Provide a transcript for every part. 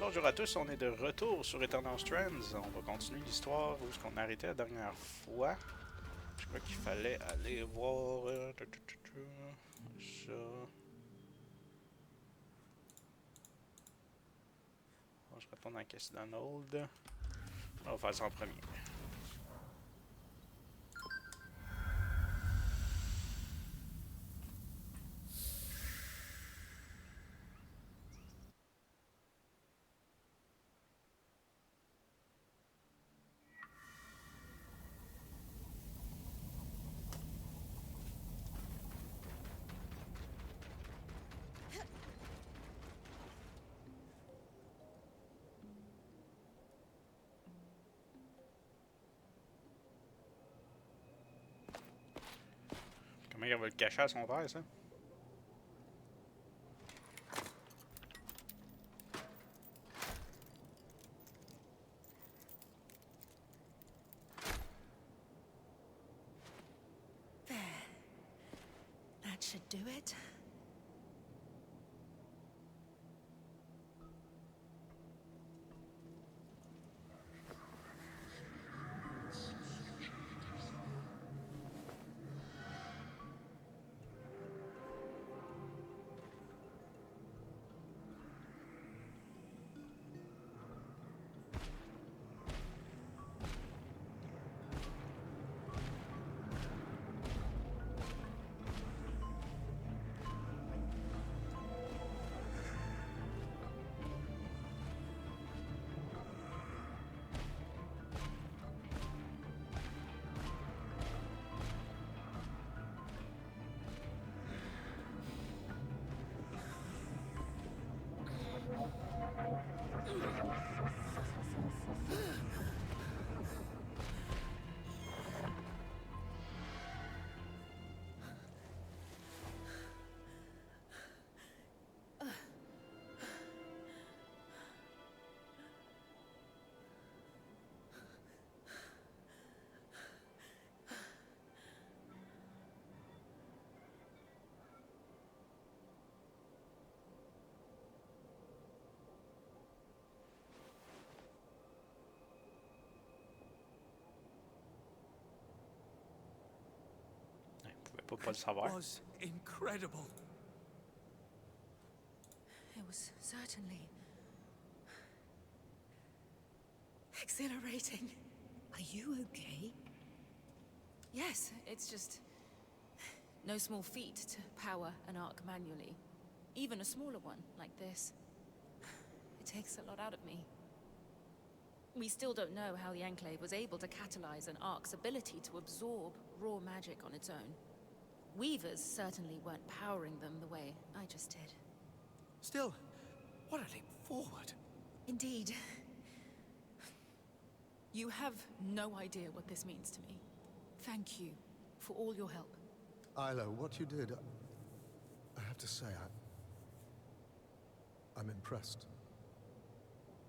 Bonjour à tous, on est de retour sur Eternal Strands. On va continuer l'histoire où est-ce qu'on a arrêté la dernière fois. Je crois qu'il fallait aller voir... ça... Bon, je retourne à Castle Donald. On va faire ça en premier. Comment il va le cacher à son père, ça? There. That should do it. Pas le savoir. It was incredible. It was certainly exhilarating. Are you okay? Yes, it's just no small feat to power an arc manually. Even a smaller one like this. It takes a lot out of me. We still don't know how the Enclave was able to catalyze an arc's ability to absorb raw magic on its own. Weavers certainly weren't powering them the way I just did. Still, what a leap forward. Indeed. You have no idea what this means to me. Thank you for all your help. Isla, what you did, I have to say, I'm impressed.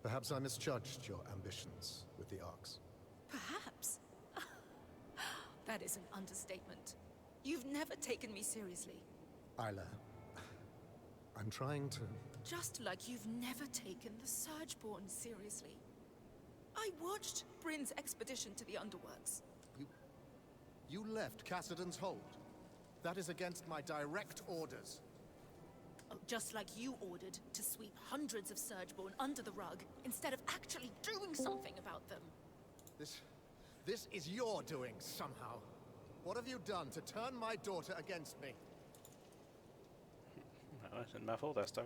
Perhaps I misjudged your ambitions with the arcs. Perhaps. That is an understatement. You've never taken me seriously. Isla, I'm trying to... Just like you've never taken the Surgeborn seriously. I watched Bryn's expedition to the Underworks. You left Cassidon's hold. That is against my direct orders. Oh, just like you ordered to sweep hundreds of Surgeborn under the rug, instead of actually doing something about them. This is your doing, somehow. What have you done to turn my daughter against me? C'est de ma faute à cette heure.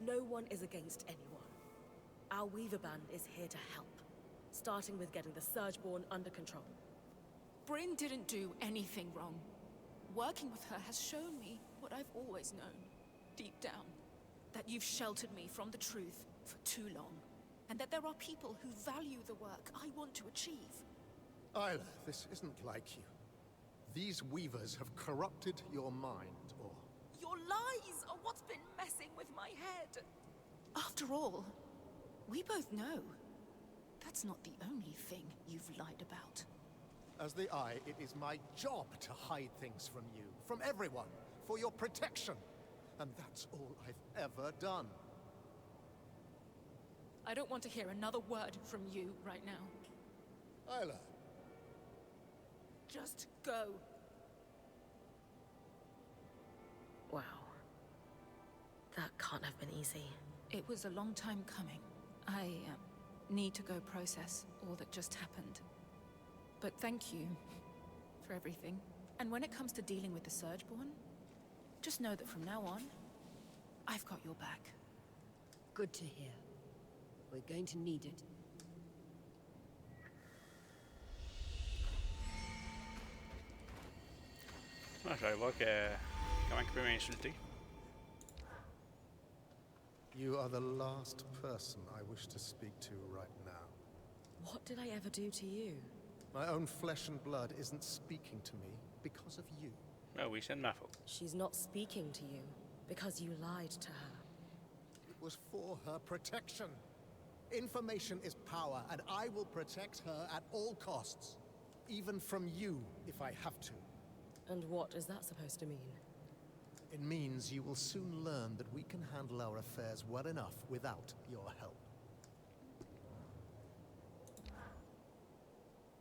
No one is against anyone. Our Weaver Band is here to help, starting with getting the Surgeborn under control. Bryn didn't do anything wrong. Working with her has shown me what I've always known, deep down. That you've sheltered me from the truth for too long. And that there are people who value the work I want to achieve. Isla, this isn't like you. These Weavers have corrupted your mind, or... Your lies are what's been messing with my head. After all, We both know. That's not the only thing you've lied about. As the Eye, it is my job to hide things from you, from everyone, for your protection. And that's all I've ever done. I don't want to hear another word from you right now. Isla. Just go. Wow. That can't have been easy. It was a long time coming. I need to go process all that just happened. But thank you for everything. And when it comes to dealing with the Surgeborn, just know that from now on, I've got your back. Good to hear. We're going to need it. Ah, je vais voir comment il peut m'insulter. You are the last person I wish to speak to right now. What did I ever do to you? My own flesh and blood isn't speaking to me because of you. Ah oui, c'est de ma faute. She's not speaking to you because you lied to her. It was for her protection. Information is power, and I will protect her at all costs. Even from you, if I have to. And what is that supposed to mean? It means you will soon learn that we can handle our affairs well enough without your help.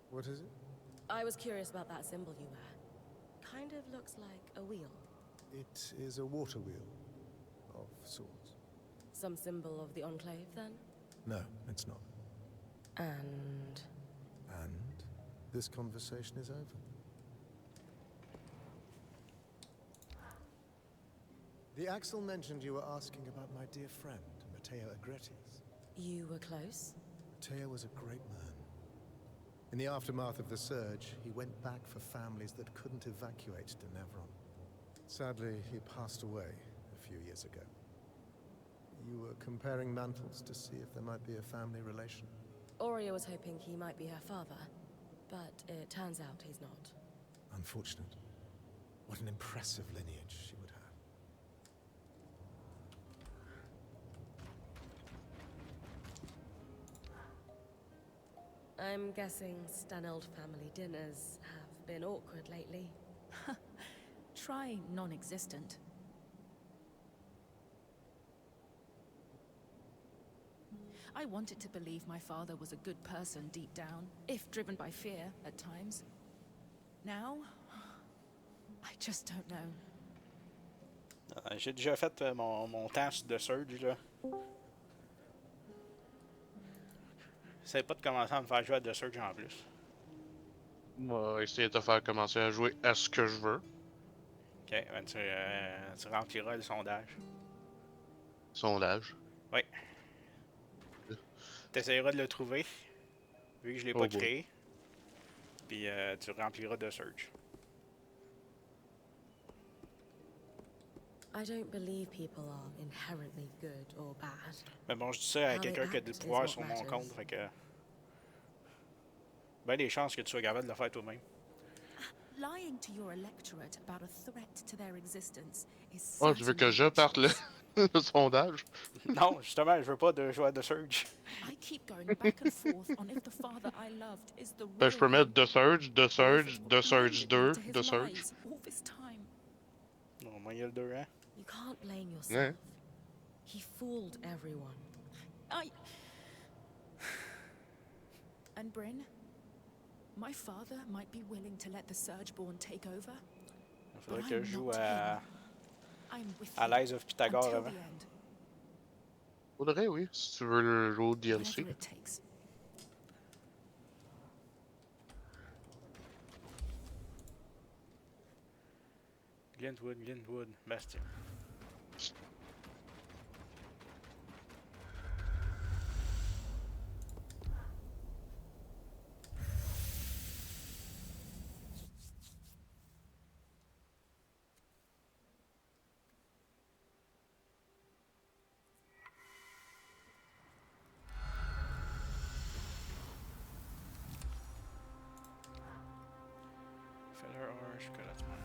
What is it? I was curious about that symbol you wear. Kind of looks like a wheel. It is a water wheel, of sorts. Some symbol of the Enclave, then? No, it's not. And this conversation is over. The Axel mentioned you were asking about my dear friend, Matteo Agretes. you were close? Matteo was a great man. In the aftermath of the surge, he went back for families that couldn't evacuate to Nevron. Sadly, he passed away a few years ago. You were comparing mantles to see if there might be a family relation. Aurea was hoping he might be her father, but it turns out he's not. Unfortunate. What an impressive lineage she would have. I'm guessing Stanold family dinners have been awkward lately. Try non-existent. I wanted to believe my father was a good person deep down, if driven by fear at times. Now, I just don't know. J'ai déjà fait mon task de surge, là. J'essaie pas de commencer à me faire jouer à The Surge en plus. On va essayer de te faire commencer à jouer à ce que je veux. Ok, ben tu rempliras le sondage. Sondage. Oui. Tu essaieras de le trouver, vu que je l'ai pas créé. Puis tu rempliras The Surge. I don't believe people are inherently good or bad. Mais bon, je dis ça à quelqu'un qui a du pouvoir sur mon compte, fait que... Ben des chances que tu sois capable de le faire toi-même. Lying to your electorate about a threat to their existence is Oh, tu veux que je parte le sondage? Non, justement, je veux pas de jouer à The Surge. I keep going back and forth on if the father I loved is the Ben, je peux mettre The Surge, The or if Surge, it's what The Surge blinded 2, me to his The Surge. lies all this time. Non, moi, il y a le 2, hein. You can't blame yourself. Yeah. He fooled everyone. And Bryn, my father might be willing to let the Surgeborn take over. Il faudrait que je joue à à l'Eyes of Pythagore avant. Faudrait, oui, si tu veux le jouer au DLC. Glintwood, Bastion. Feather Orange, good, that's mine.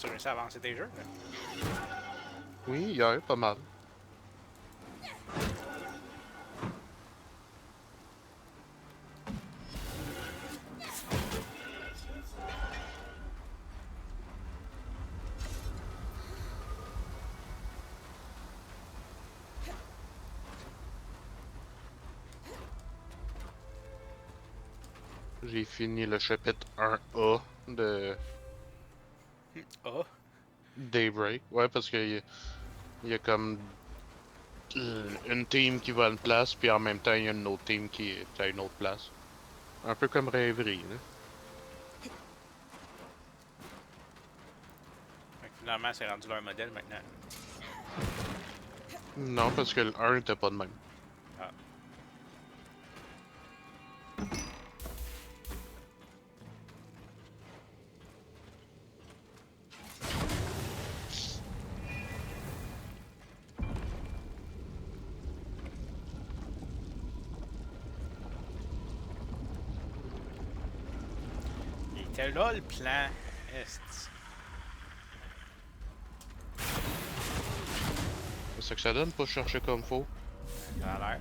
tu réussi à avancer tes jeux? Là? Oui, hier, pas mal. J'ai fini le chapitre 1A de Ah, Daybreak. Ouais, parce qu'il y a comme une team qui va à une place, puis en même temps, il y a une autre team qui est à une autre place. Un peu comme Rêverie, là. fait que finalement, c'est rendu leur modèle maintenant. Non, parce que le 1 était pas de même. Ah. Il était là le plan. Est. C'est ça que ça donne, pas chercher comme faut. Ça a l'air.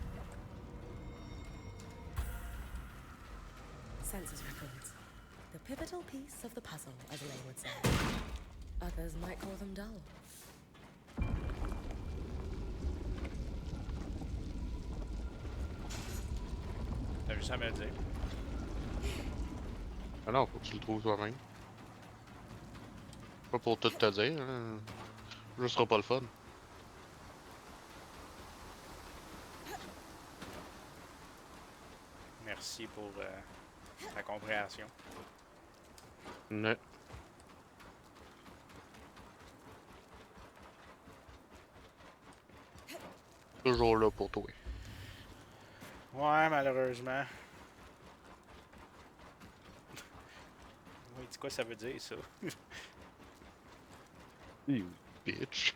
Census records. The pivotal piece of the puzzle, as Elaine would say. Others might call them dull. T'as juste à me le dire. Ah non, faut que tu le trouves toi-même. Pas pour tout te dire, hein. Ce sera pas le fun. Merci pour ta compréhension. Ne. Toujours là pour toi. Ouais, malheureusement. Oui, dis quoi ça veut dire, ça? You bitch.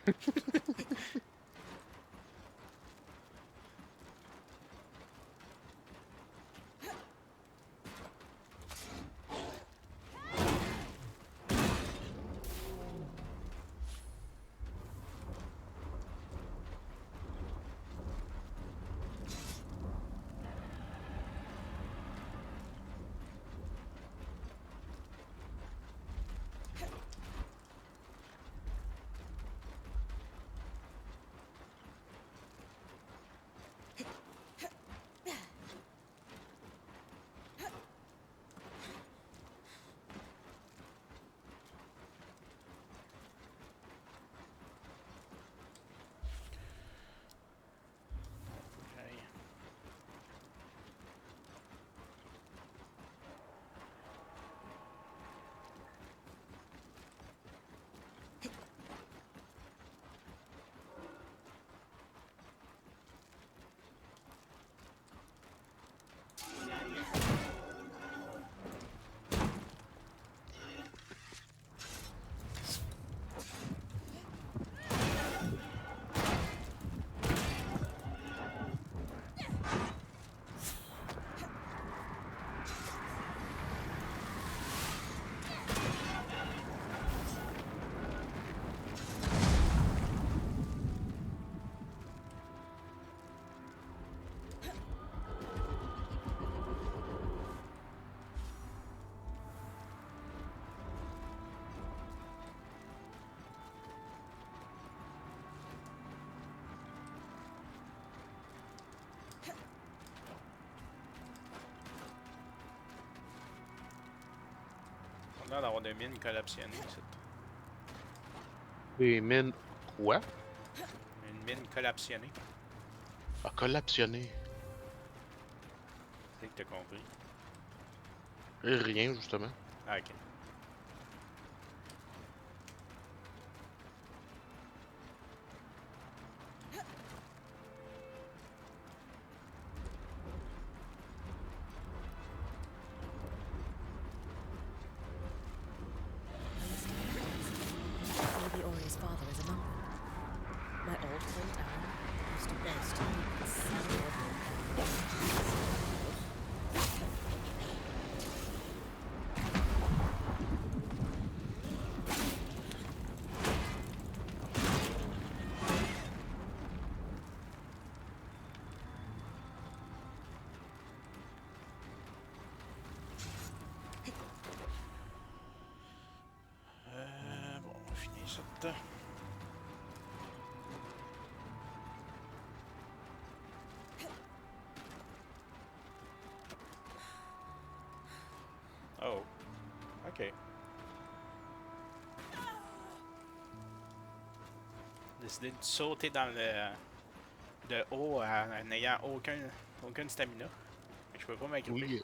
On a l'air d'avoir des mines collapsionnées, ici. Des mines. Quoi? Une mine collapsionnée. A collapsionné. C'est que t'as compris. Rien, justement. Ah, ok. Maybe Ori's father is among them. My old friend Aaron used to boast he could sell everything. Oh. Ok. Décidé de sauter dans le haut en n'ayant aucune stamina. Je peux pas m'agripper. Oui.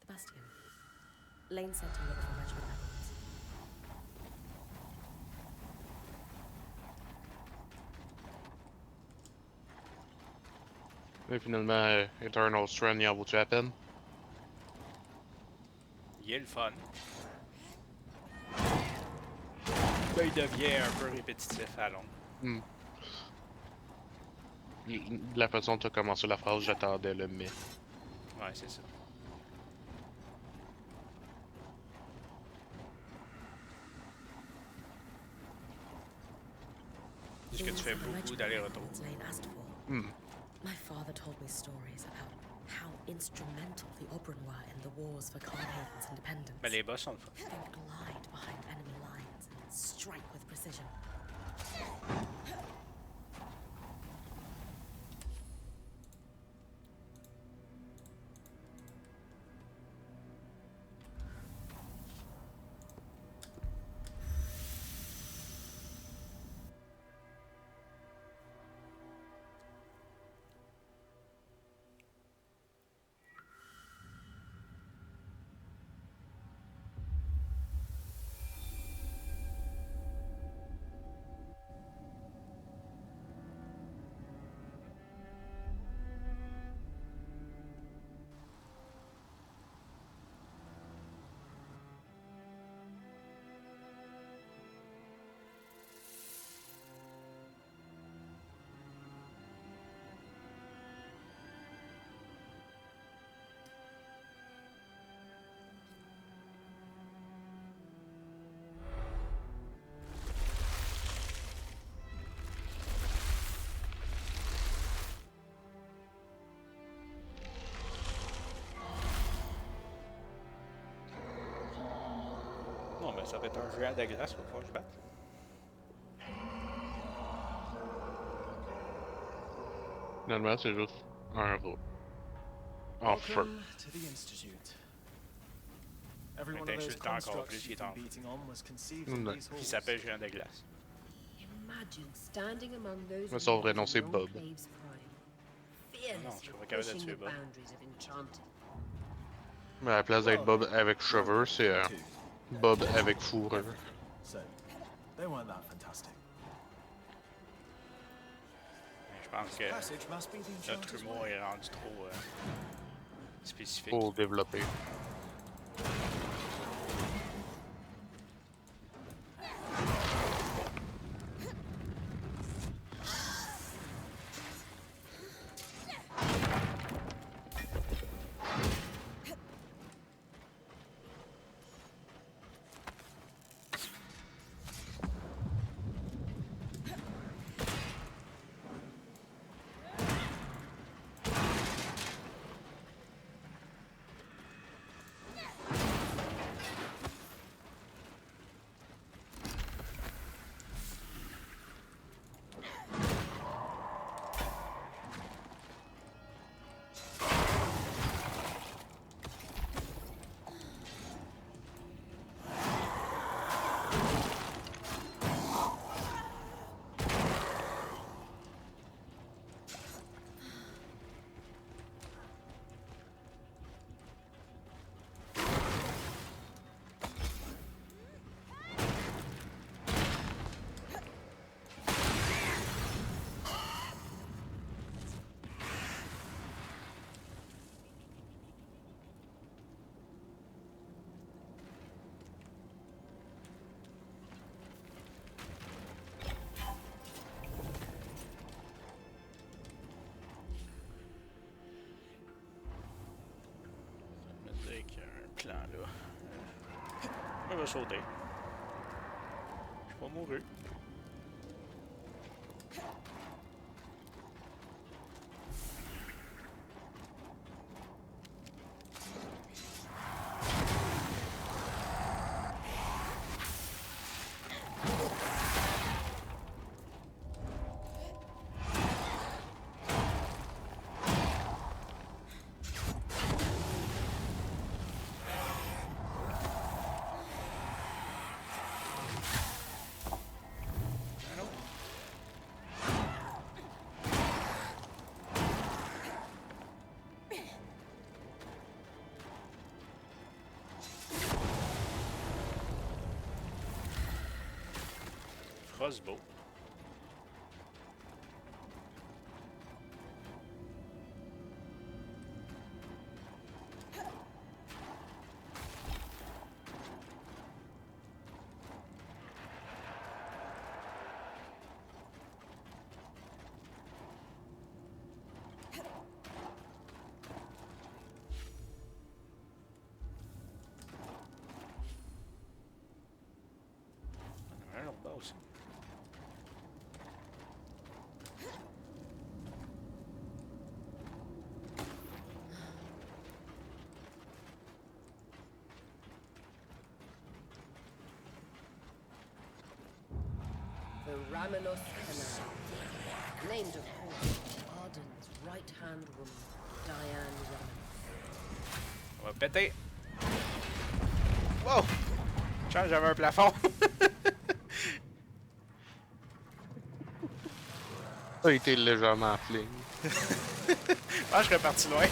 The Bastion. Lane sent to look for Regiment Edwards. Et finalement, Eternal Strand, il en vaut-tu la peine? Il est le fun. Là, il devient un peu répétitif à long. Hmm. De la façon dont tu as commencé la phrase, j'attendais le mais. Ouais, c'est ça. Est-ce que tu fais beaucoup d'aller-retour? Lane asked for. Hmm. My father told me stories about how instrumental the Oberon were in the wars for Carhaven's independence. Mais les boss sont le fun. They would glide behind enemy lines and strike with precision. Non, mais ça va être un géant de glace, il va falloir que je batte. Finalement, c'est juste un rat. En feu. Welcome to the Institute. Every one of those T'insultes encore constructs plus, il you've est en been feu. beating on was conceived Mm, in ouais. these Qui halls. s'appelle géant de glace. Imagine standing among those Mais son vrai walls nom, in c'est your Bob. cave's prime, Non, je fearlessly suis pas capable de pushing tuer the Bob. boundaries of enchanting. Mais à la place d'être Bob avec cheveux, c'est Bob avec fourrure. So, they weren't that fantastic. Mais je pense que Passage must be the notre enchanter's humour way. est rendu trop spécifique. Pour développer. Je vais sauter. Je suis pas mouru. Crossbow. Un autre bas aussi. The Ramenos Canal. Named of course, Arden's right-hand woman, Diane Ramenos. On va péter. Wow! Chance, j'avais un plafond. Ça a été légèrement fling. Ah, je serais parti loin.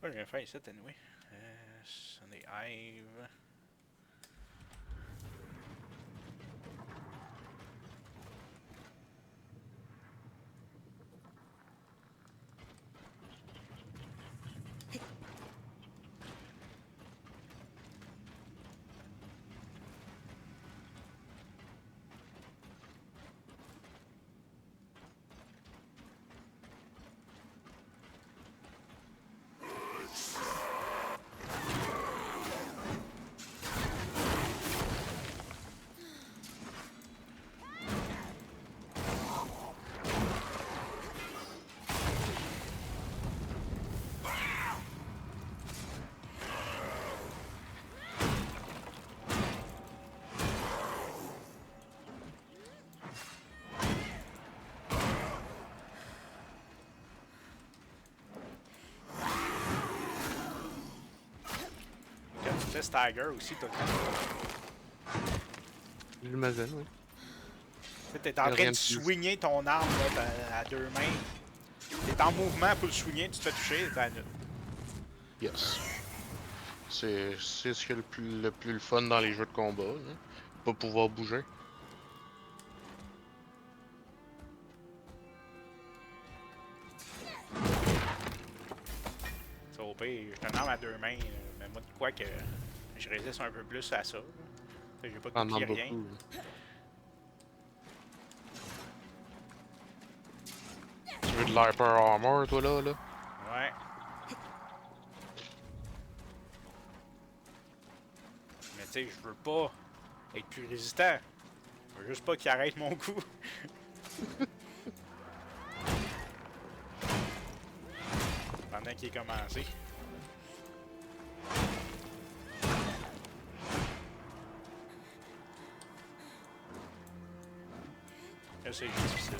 What are we gonna fight it anyway? On the Hive. Tiger aussi, tout le temps. J'imagine, oui. T'es en train de soigner ton arme là, à deux mains. T'es en mouvement pour le soigner, tu te fais toucher, t'as une... Yes. C'est ce qui est le plus fun dans les jeux de combat, hein. Pas pouvoir bouger. Ça au pire, j'ai une arme à deux mains, mais moi de quoi que je résiste un peu plus à ça. J'ai pas de bouclier, rien. Beaucoup. Tu veux de l'hyper armor, toi là? Ouais. tu sais, je veux pas être plus résistant. Je veux juste pas qu'il arrête mon coup. Pendant qu'il est commencé. Là, c'est difficile.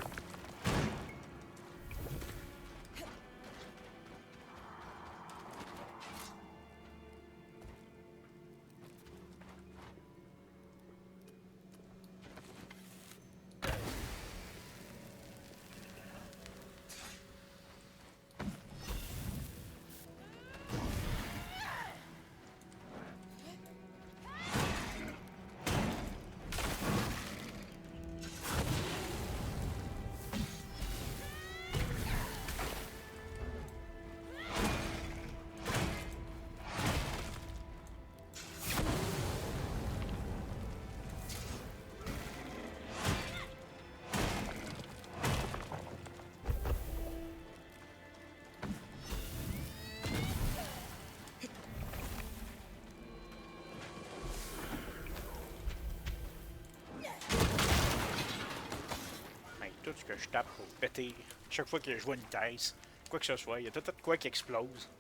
Tout ce que je tape pour péter chaque fois que je vois une caisse, quoi que ce soit, il y a tout de quoi qui explose.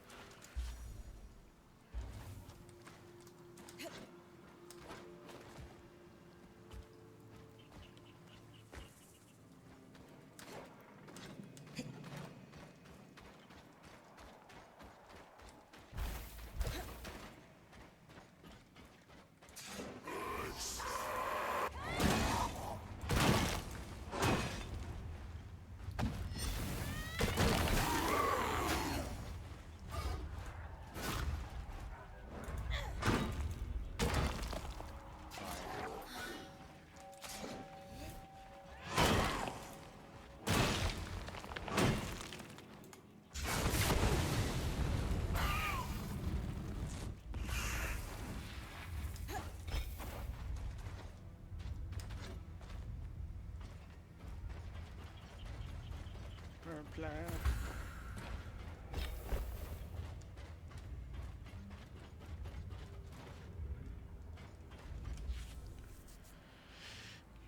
Un plan.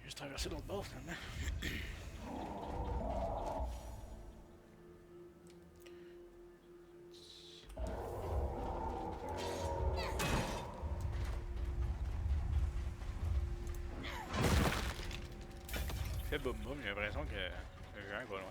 Juste traverser l'autre bord finalement. Fait boum boum, j'ai l'impression que le géant va loin.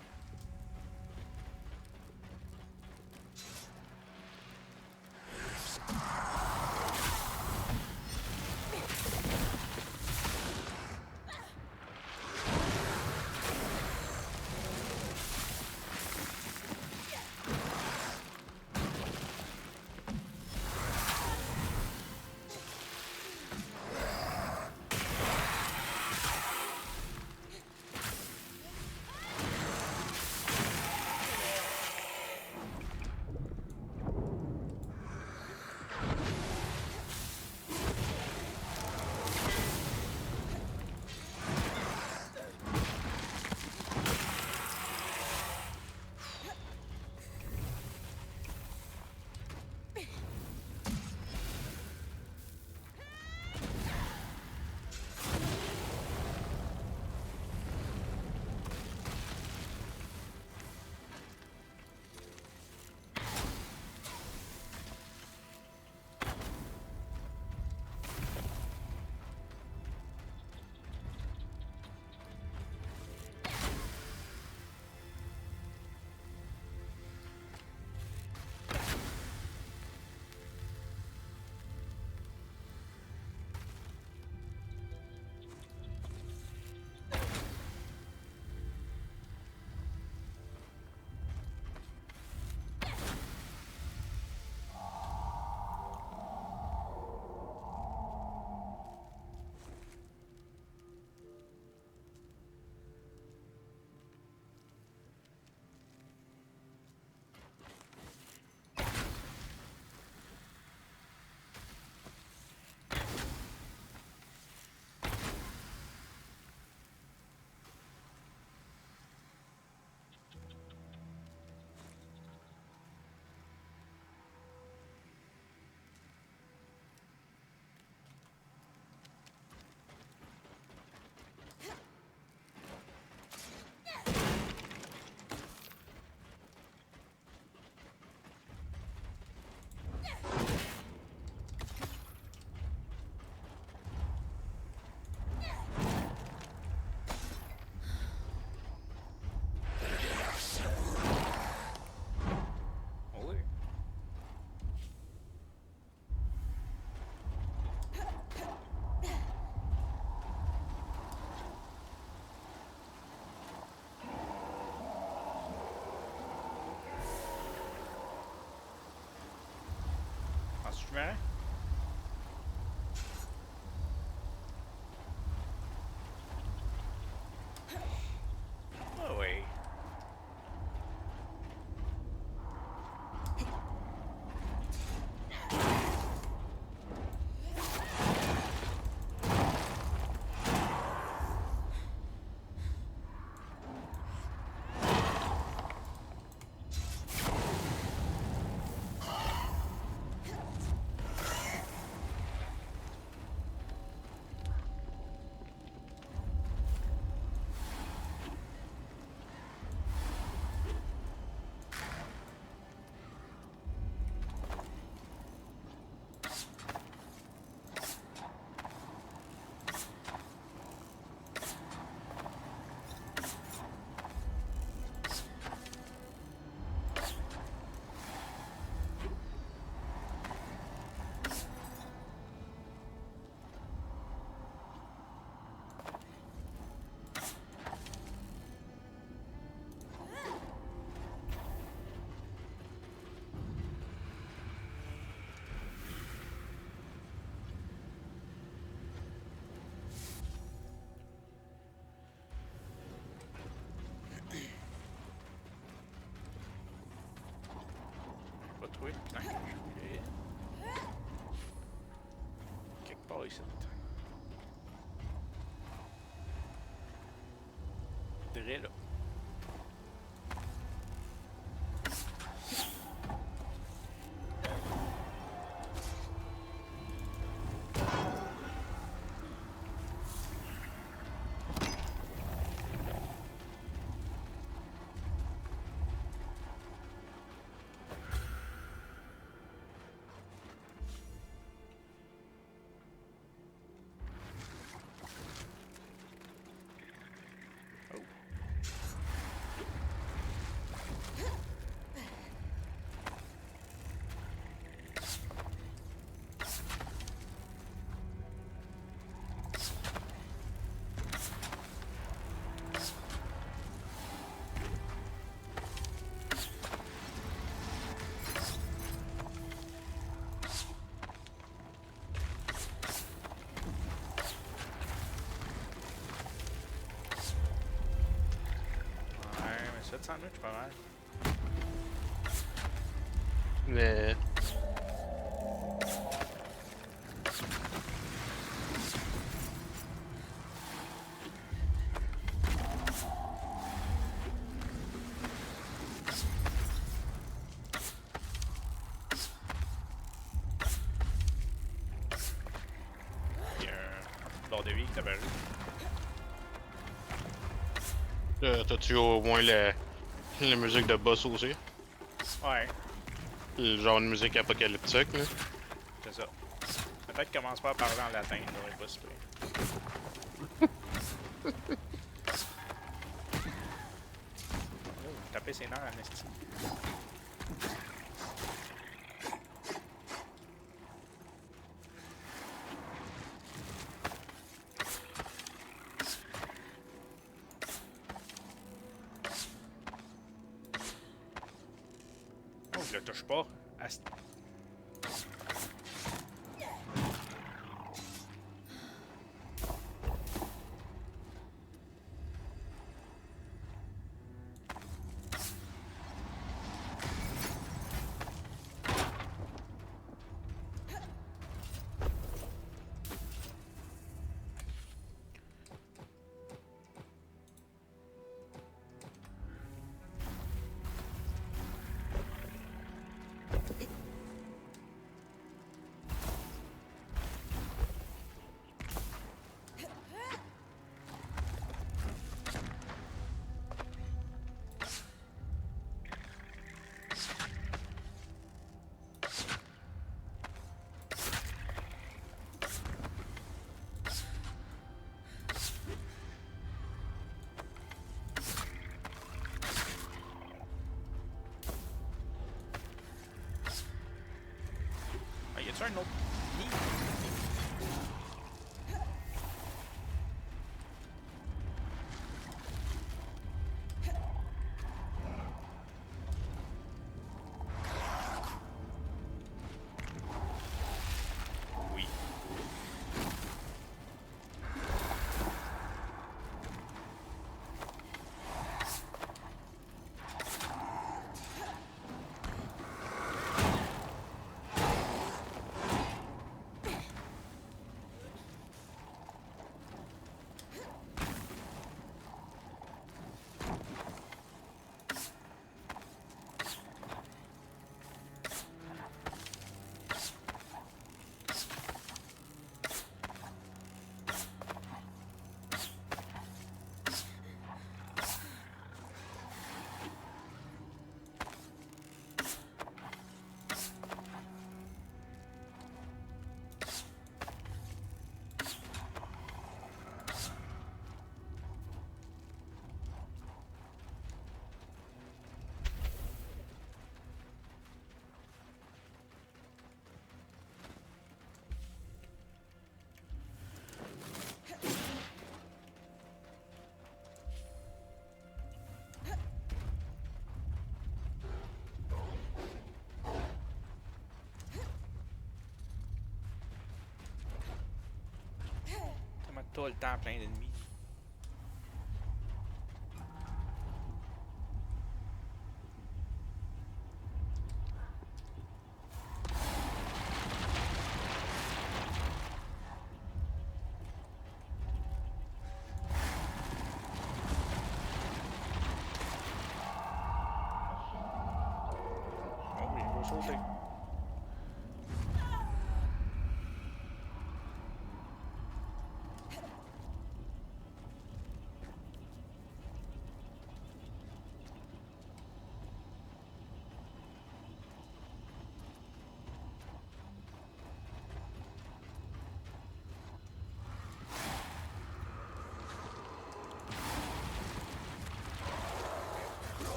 Ouais. Oh oui. Pas trouvé le plan que je voulais. Quelque part ici. Dré là. Ça de sandwich, pas mal. Mais... Il y a un bord de vie qui t'a apparu. T'as-tu au moins la musique de boss aussi? Ouais, Le genre de musique apocalyptique, là? c'est ça. Peut-être commence pas à parler en latin, ça devrait pas se pire. Oh, taper ses nerfs en esti. Oh, je le touche pas. Ah, y a-tu un autre nid? Tout le temps plein d'ennemis. Oh oui, il va sauter.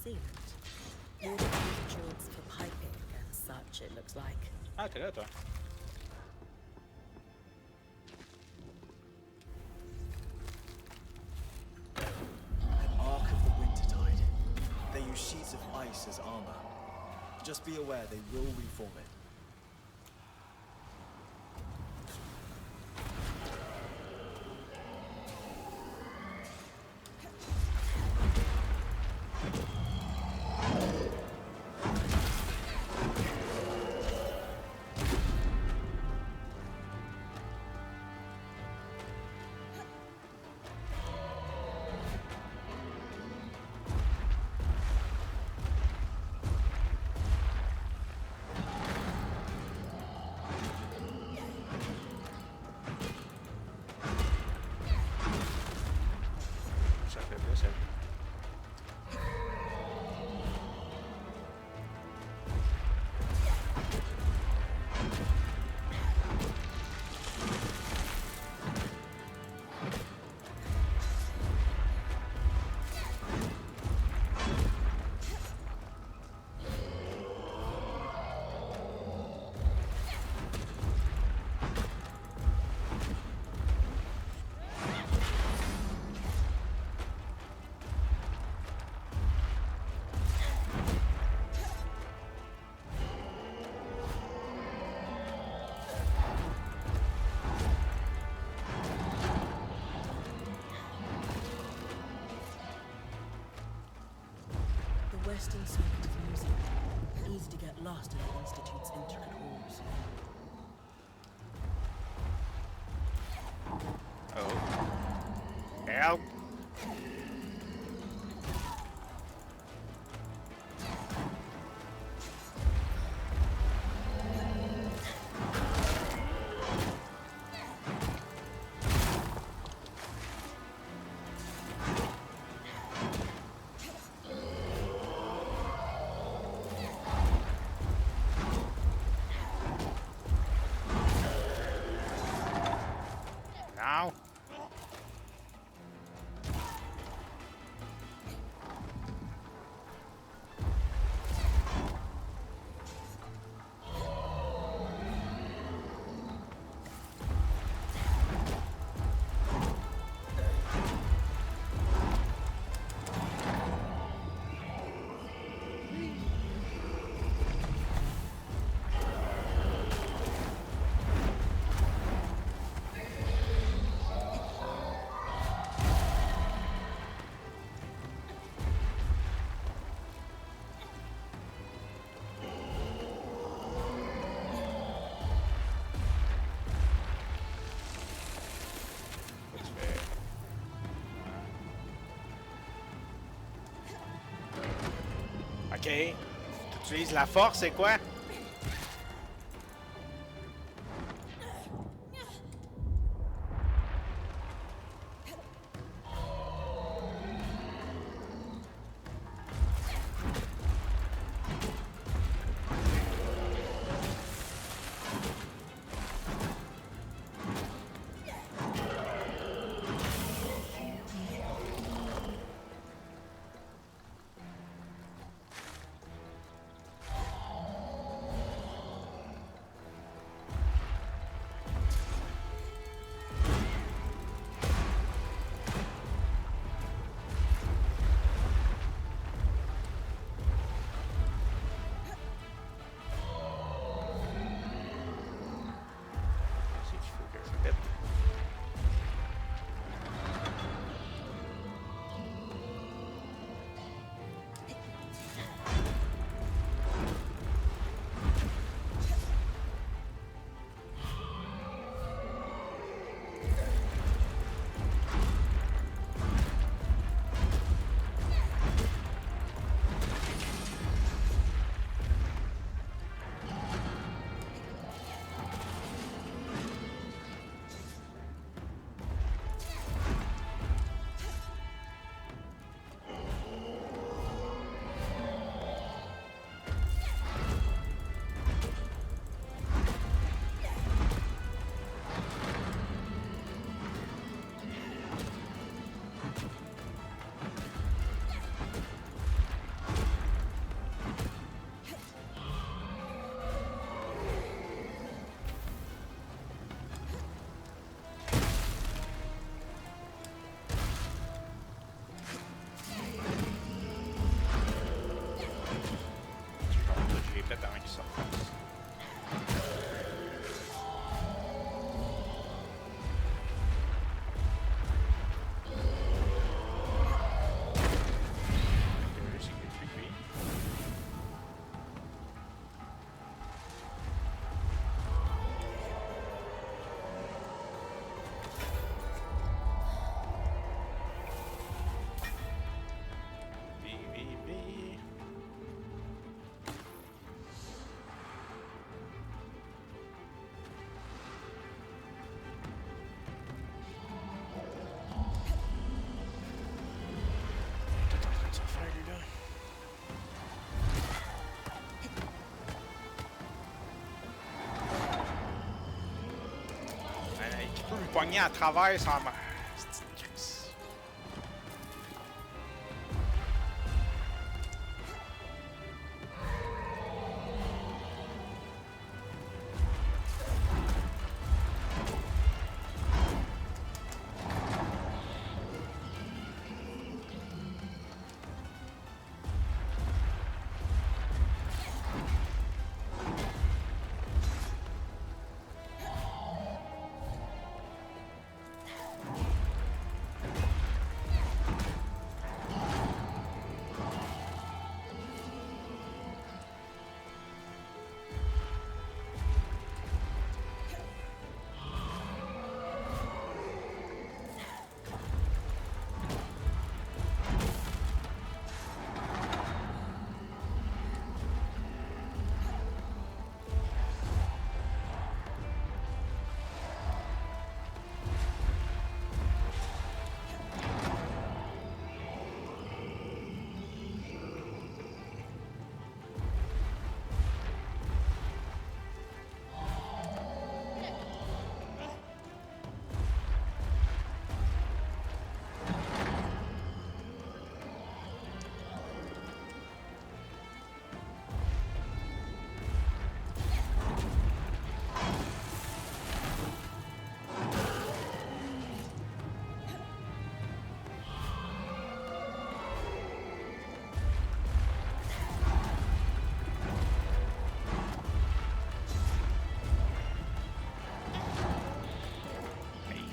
Sealant. Water endurance for piping and such, it looks like. Ah, t'es là, toi. An Ark of the Wintertide. They use sheets of ice as armor. Just be aware they will reform it. Ça fait bien, ça. The western circuit of music. Easy to get lost in the Institute's intricate halls. Oh. Help! Now. Ok. Tu utilises la force, c'est quoi? pogné à travers sans ma... C'est une crise.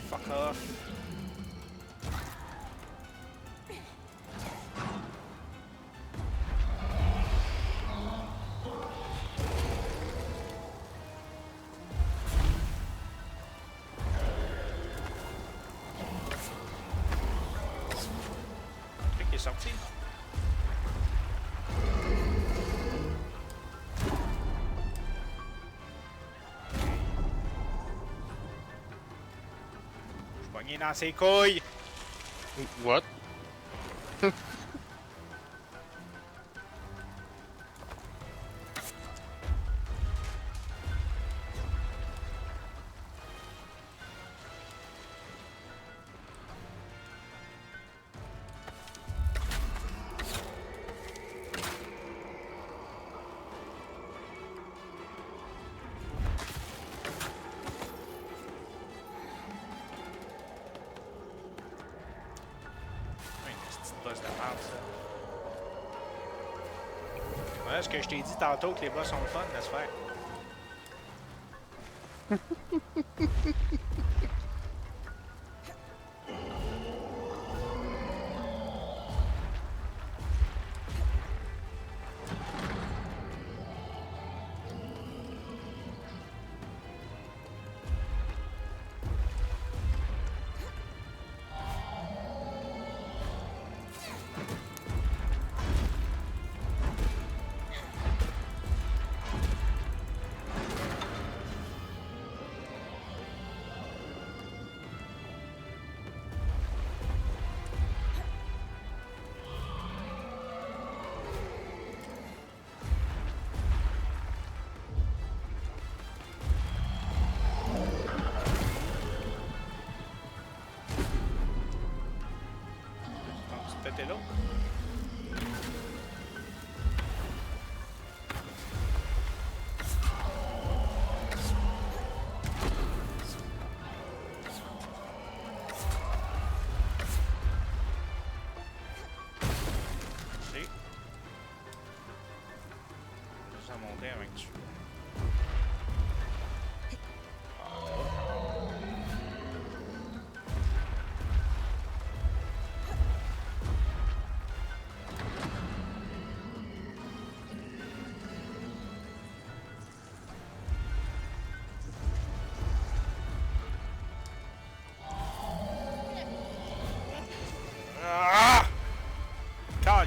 Fuck off. Le truc est sorti. Il est dans ses couilles! What? Boss de merde, ça. Ouais, ce que je t'ai dit tantôt que les boss sont le fun, laisse faire. Péter l'autre. Si. Ça monter avec dessus.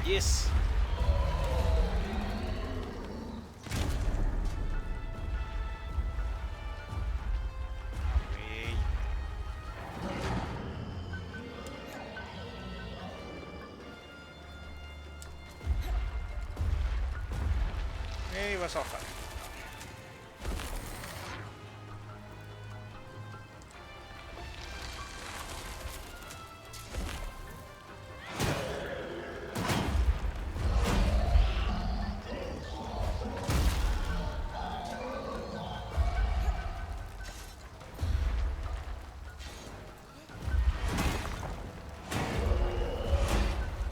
Yes. Oui. Et il va s'en faire.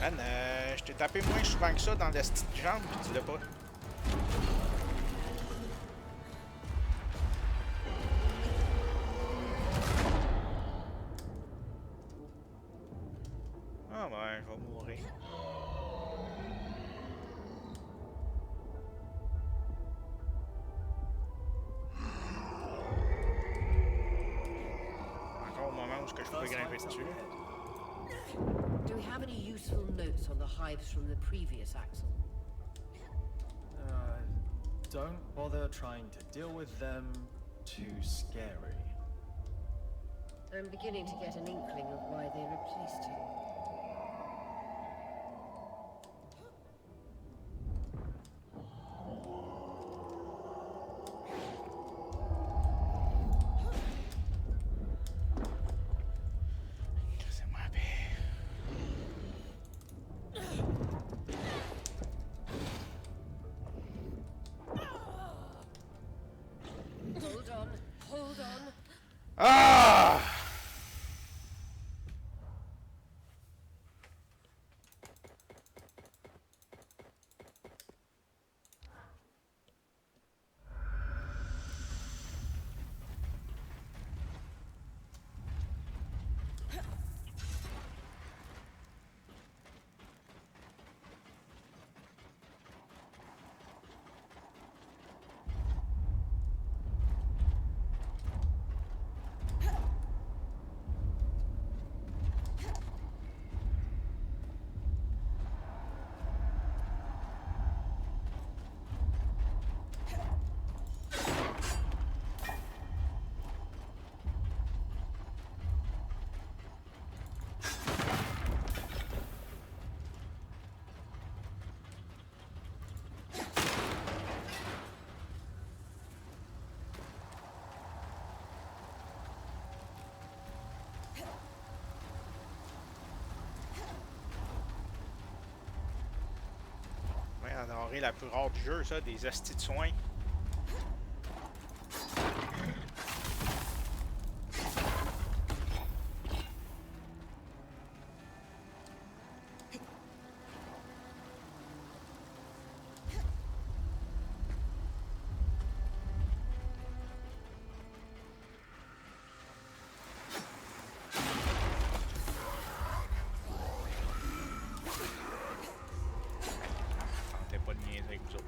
Man, je t'ai tapé moins souvent que ça dans la petite jambe, pis tu l'as pas. Ah ben, je vais mourir. Encore au moment où je peux grimper dessus. Do we have any useful notes on the hives from the previous axle? Don't bother trying to deal with them. Too scary. I'm beginning to get an inkling of why they replaced him. Laissez-moi la paix. Hold on, hold on. Ah! Ouais, la denrée la plus rare du jeu, ça, des hosties de soins. Tentez pas de niaiser avec vous autres.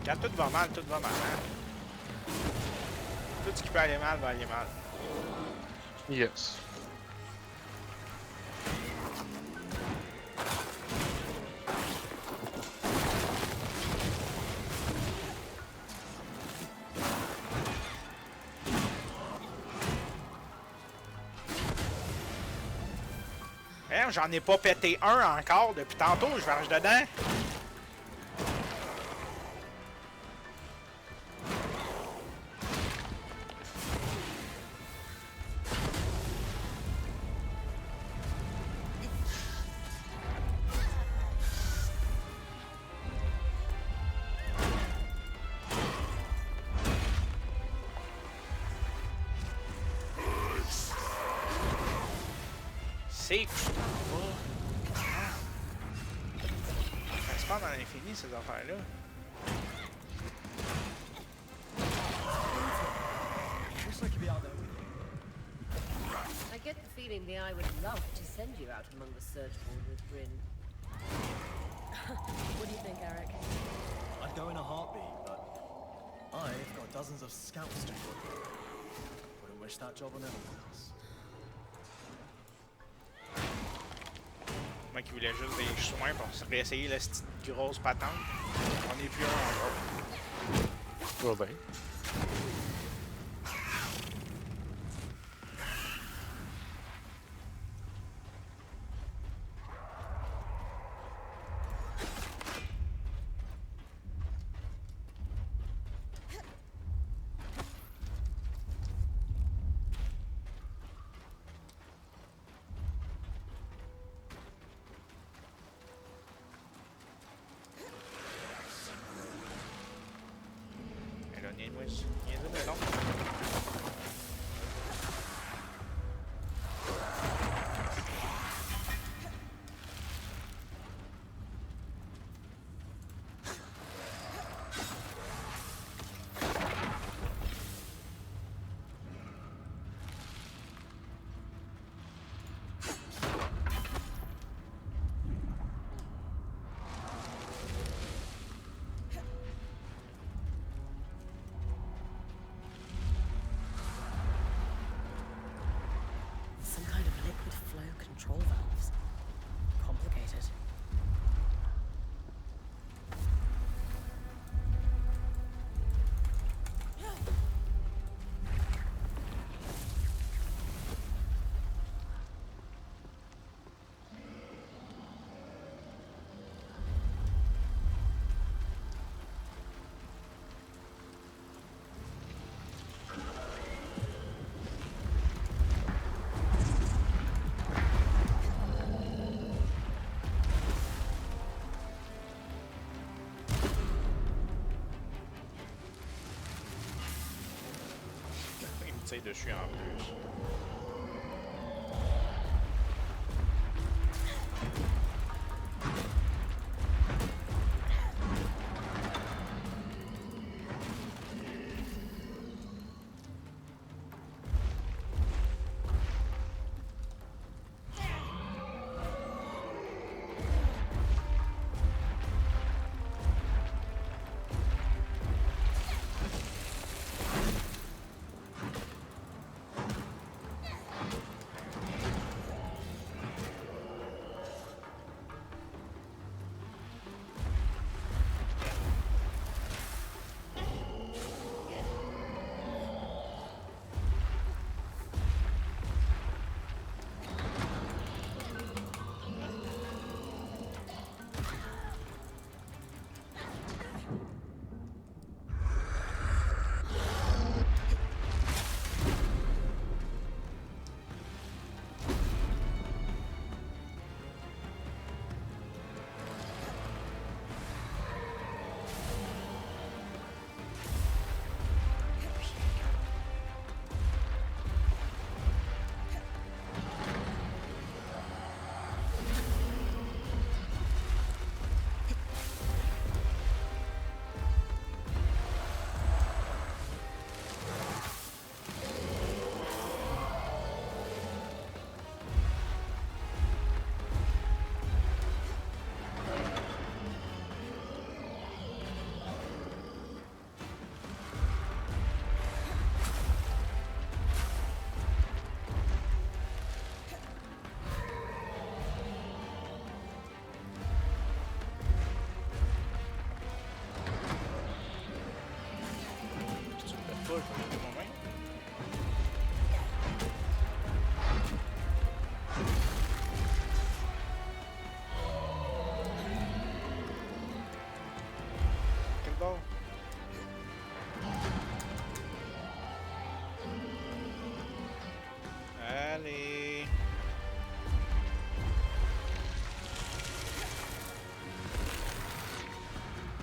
Quand tout va mal, hein? Tout ce qui peut aller mal va aller mal. Yes. Hein, j'en ai pas pété un encore depuis tantôt, je marche dedans. C'est que je t'en vas. Ça se passe dans l'infini, ces affaires-là. Wish I could be out there with you. I get the feeling the Eye would love to send you out among the Surgeborn with Bryn. What do you think, Eric? I'd go in a heartbeat, but I've got dozens of scouts to join. Wouldn't wish that job on anyone else. Moi qui voulais juste des soins pour réessayer la petite grosse patente. On est plus un encore. Va bien. Mais non. Some kind of liquid flow control valves. Complicated. Il me tire dessus en plus. Allez.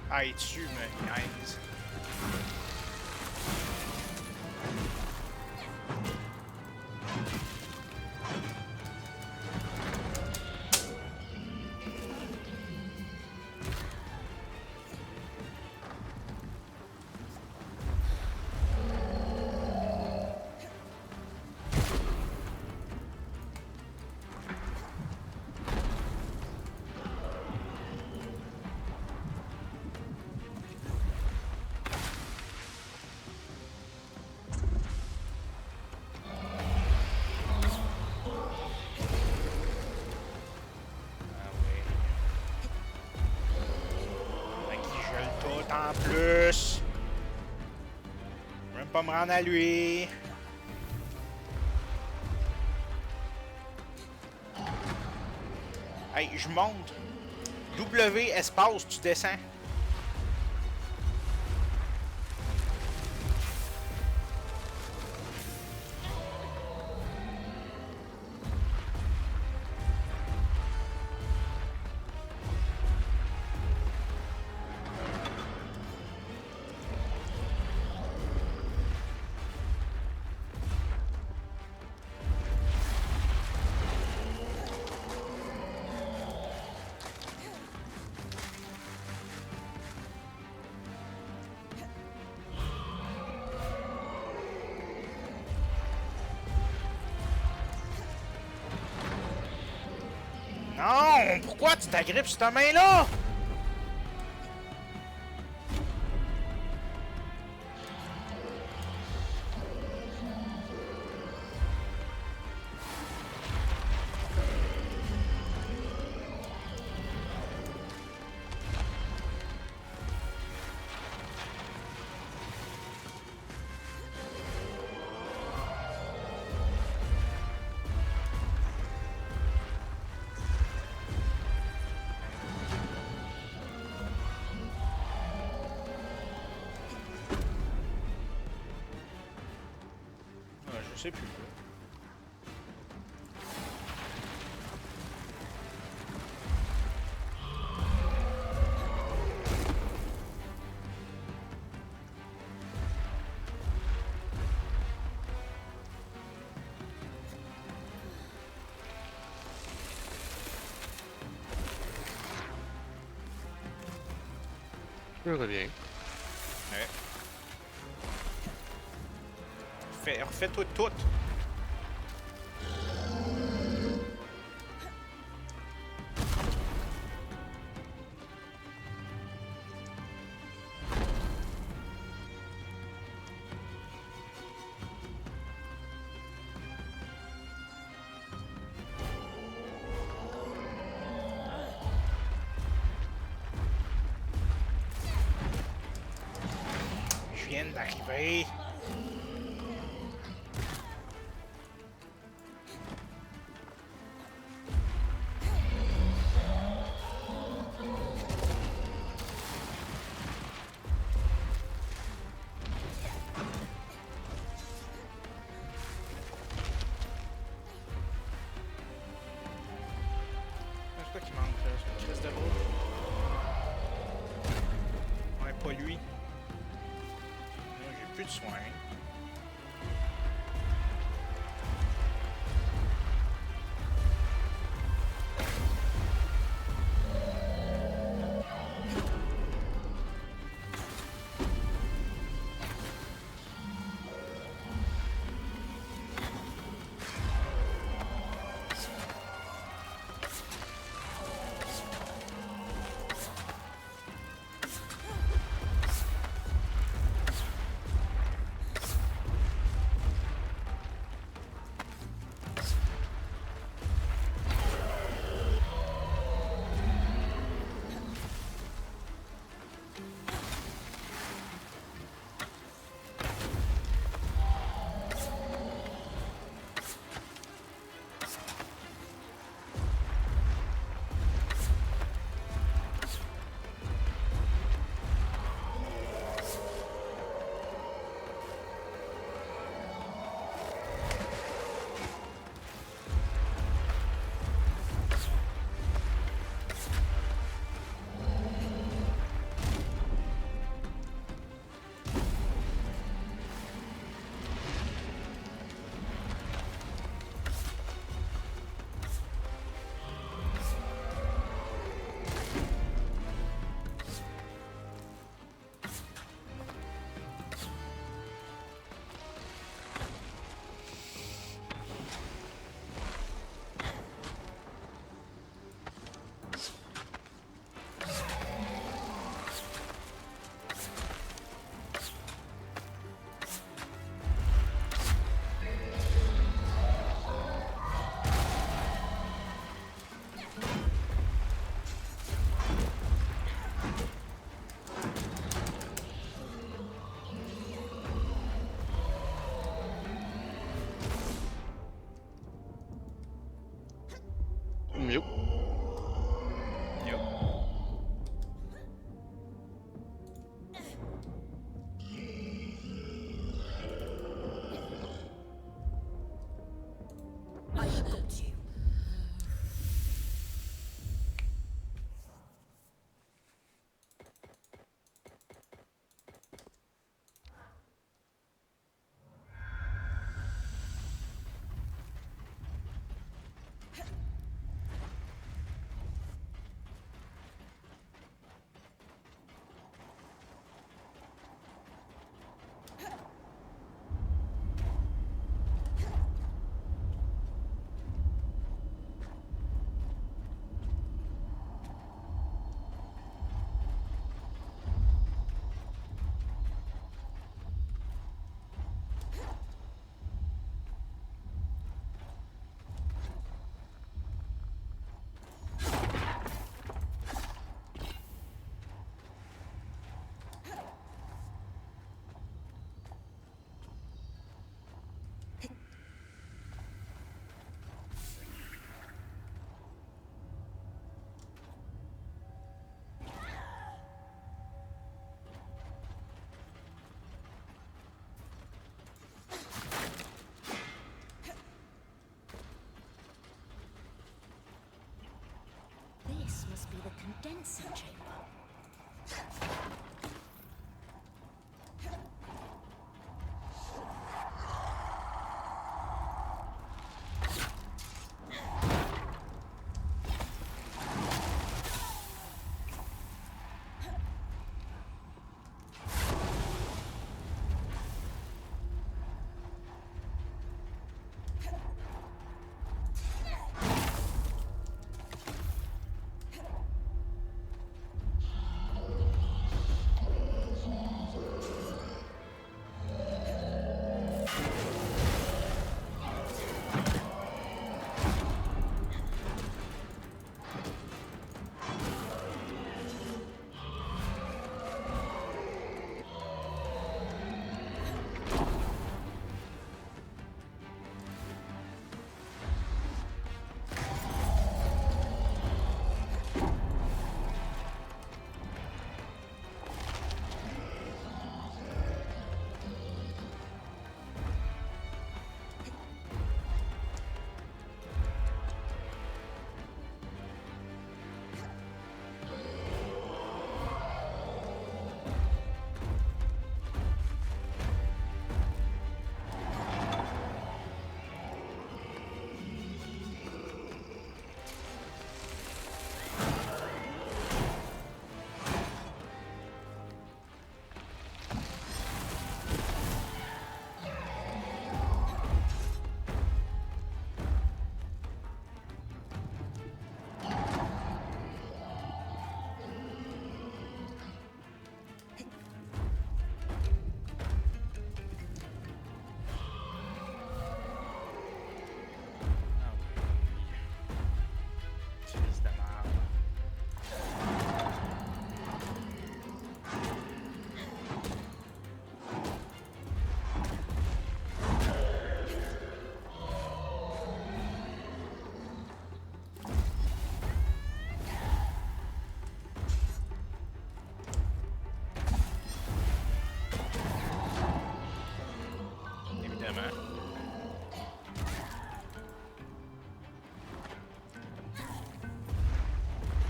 Ah, il tue, mais nice. en plus. Je peux même pas me rendre à lui. Hey, je monte. W espace, tu descends. Non! Pourquoi tu t'agrippes sur ta main-là? Je sais plus. Je reviens. Ouais. Refais tout. Je viens d'arriver. C'est quoi qui manque là? C'est une crise de roue. Ouais, pas lui. Là, j'ai plus de soins. Council chamber.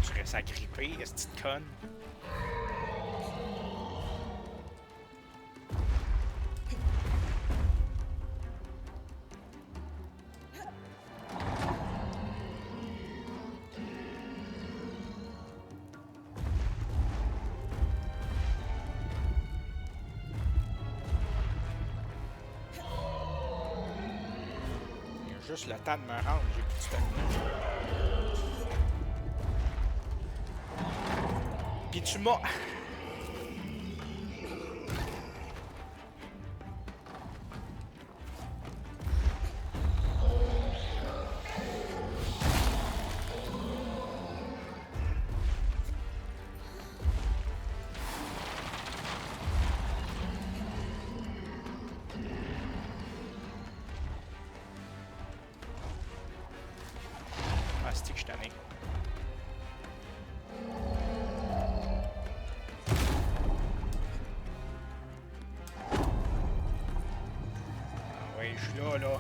Tu restes agrippé, est-ce que tu conne? Juste le temps de me rendre, j'ai plus de stamina. Pis tu m'as... Ah, c'est que je t'en ai. Je suis là, là.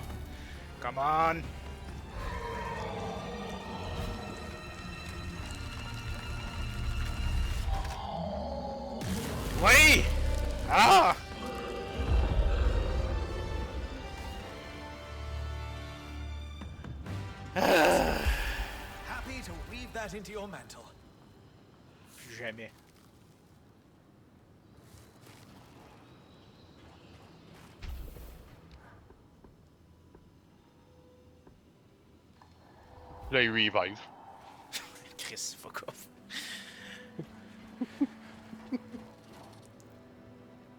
Come on! Oui! Ah! Happy to weave that into your mantle. Plus jamais. Là, il revive. Chris, fuck off.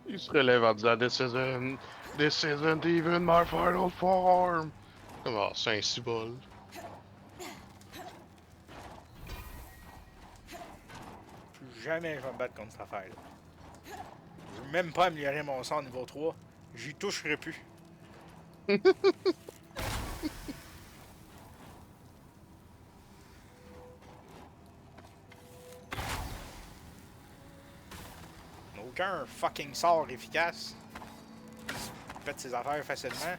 Il se relève en disant This isn't even my final form. Comment, c'est un cibole. Plus jamais je vais me battre contre cette affaire-là. Je veux même pas améliorer mon sort niveau 3. J'y toucherai plus. Aucun fucking sort efficace. Il pète ses affaires facilement.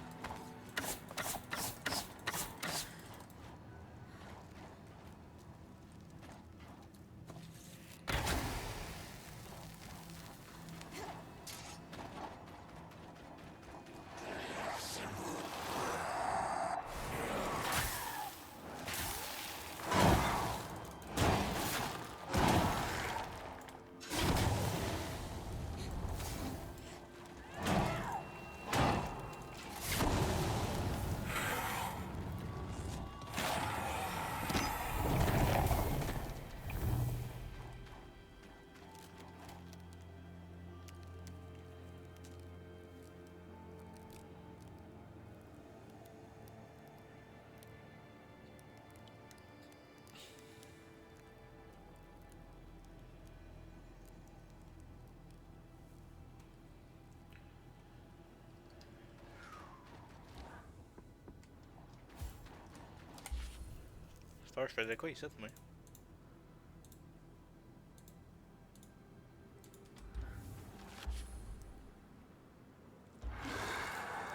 je faisais quoi ici, moi?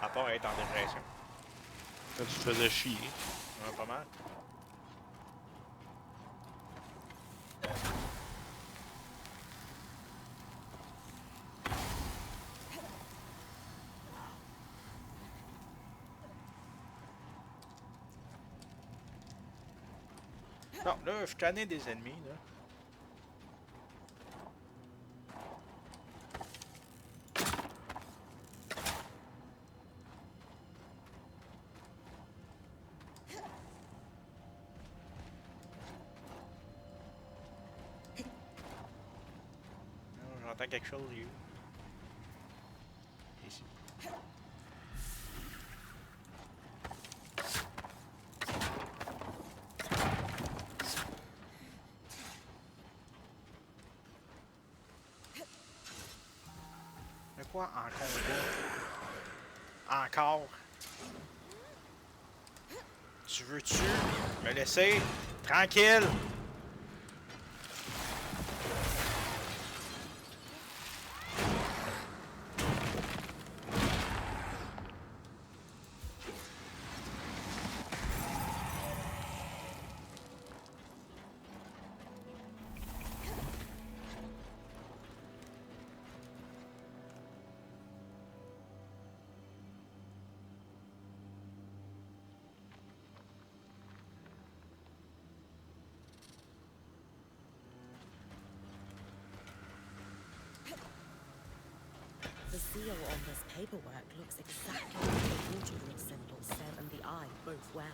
À part être en dépression. Là, tu te faisais chier. Ouais, pas mal. Non, là, je suis tanné des ennemis, là. J'entends quelque chose, lui. Ici. Mais quoi, encore? Tu veux-tu me laisser tranquille? The seal on this paperwork looks exactly like the water symbol Sam and the Eye both wear.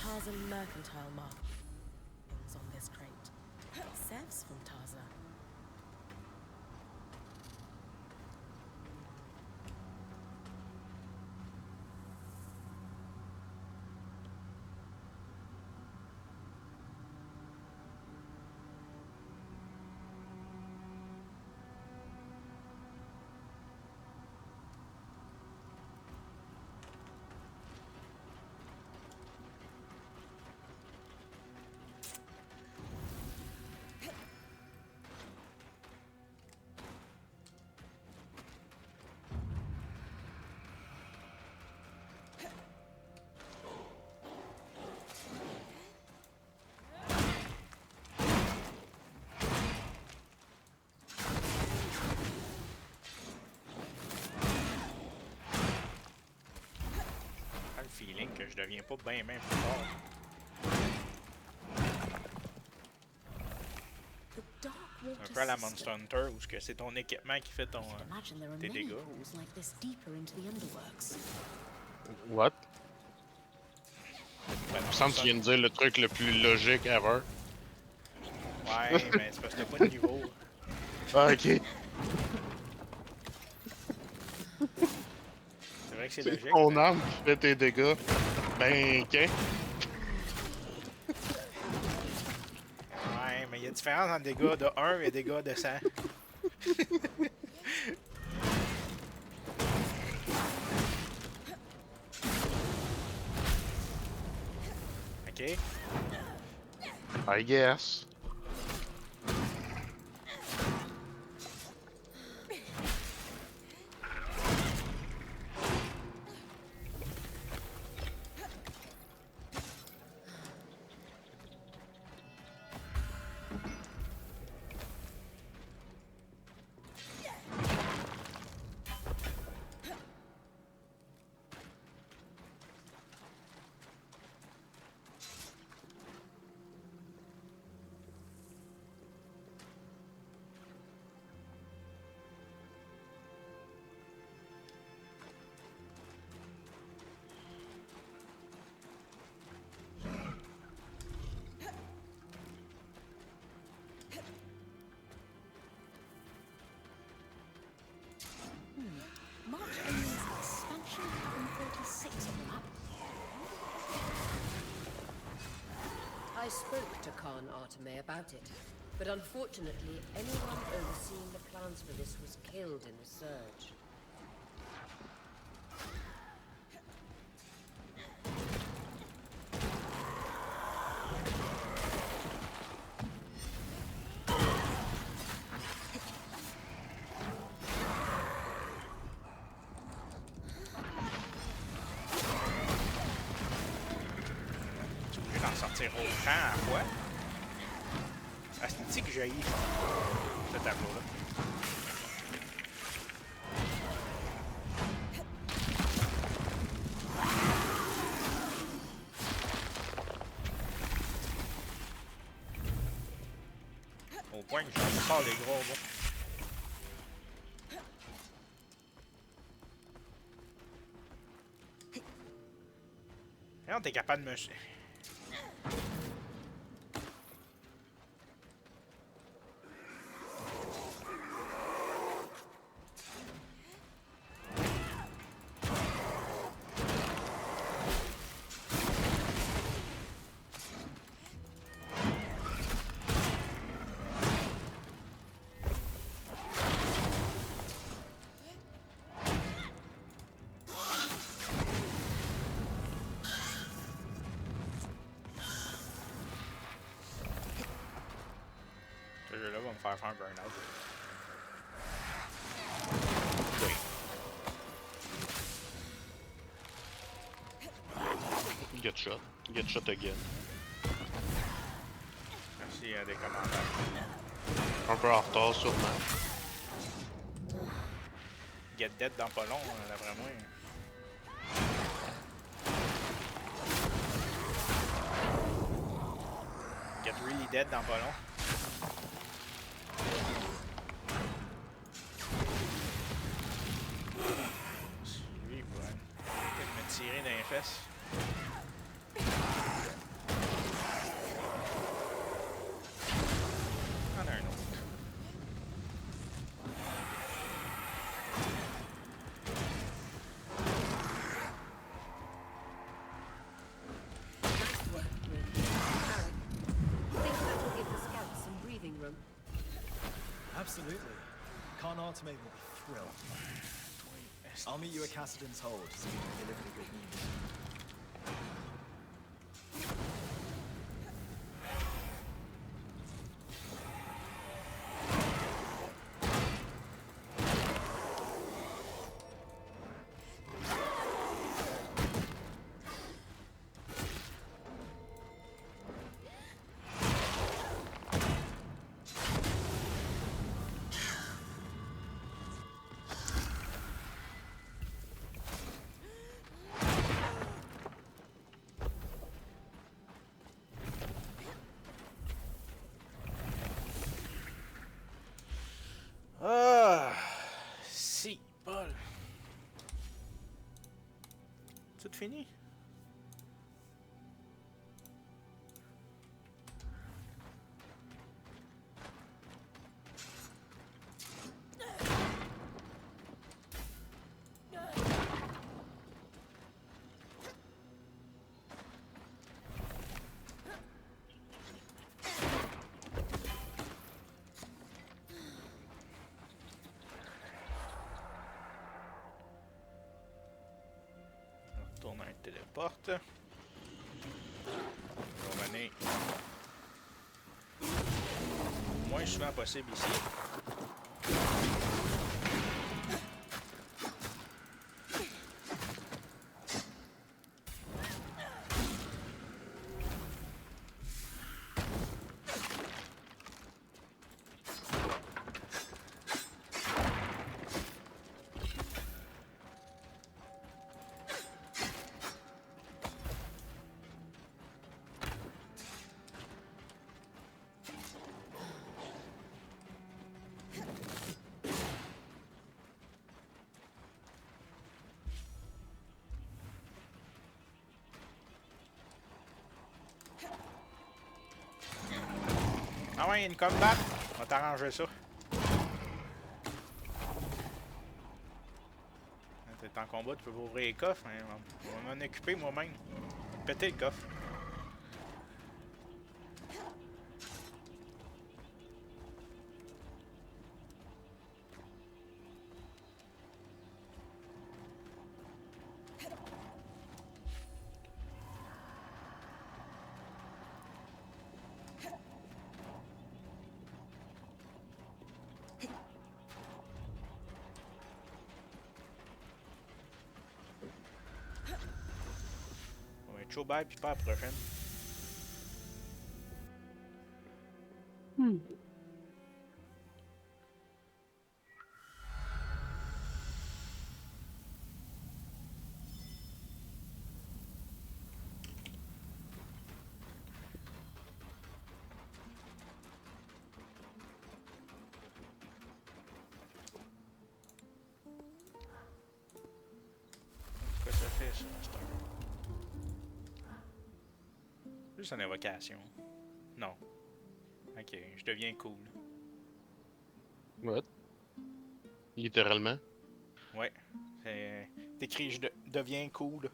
Tarzan mercantile markings on this crate. Sev's from Tarzan. Feeling que je deviens pas bien même plus fort. Un peu à la Monster Hunter où c'est ton équipement qui fait ton tes dégâts. What? Il me semble que tu viens de dire le truc le plus logique ever. Ouais, mais c'est parce que t'as pas de niveau. Ah, ok. C'est vrai que c'est logique. Ton arme qui fait tes dégâts. Ben, ok. Ouais, mais il y a différence entre dégâts de 1 et dégâts de 100. Ok. I guess. March Aiden's expansion in 36 on the map. I spoke to Khan Arteme about it, but unfortunately, anyone overseeing the plans for this was killed in the surge. Sortir autant à fois. Asti que j'haïs ce tableau-là. Au point que j'en sors les gros bas. Non, t'es capable de me... Là, va me faire un burn-out. Oui. Get shot. Get shot again. Merci à des commentaires. Un peu en retard, sûrement. Get dead dans pas long, d'après moi. Get really dead dans pas long. Lui, il pourrait peut-être me tirer dans les fesses. On a un autre. Absolutely. Khan Arteme will be thrilled. I'll meet you at Cassidon's Hold so you can deliver the good news. Ah, si, Paul. Tout fini? Retourne à un téléporte. moins souvent possible ici. Ah ouais, il y a une combat. On va t'arranger ça. T'es en combat, tu peux pas ouvrir les coffres. Hein. On va m'en occuper moi-même. Péter le coffre. On va être chaud bye puis pas à la prochaine. Qu'est-ce que ça fait ça, cette heure? Juste une invocation. Non. Ok, je deviens cool. What? Littéralement. Ouais. C'est écrit je deviens cool.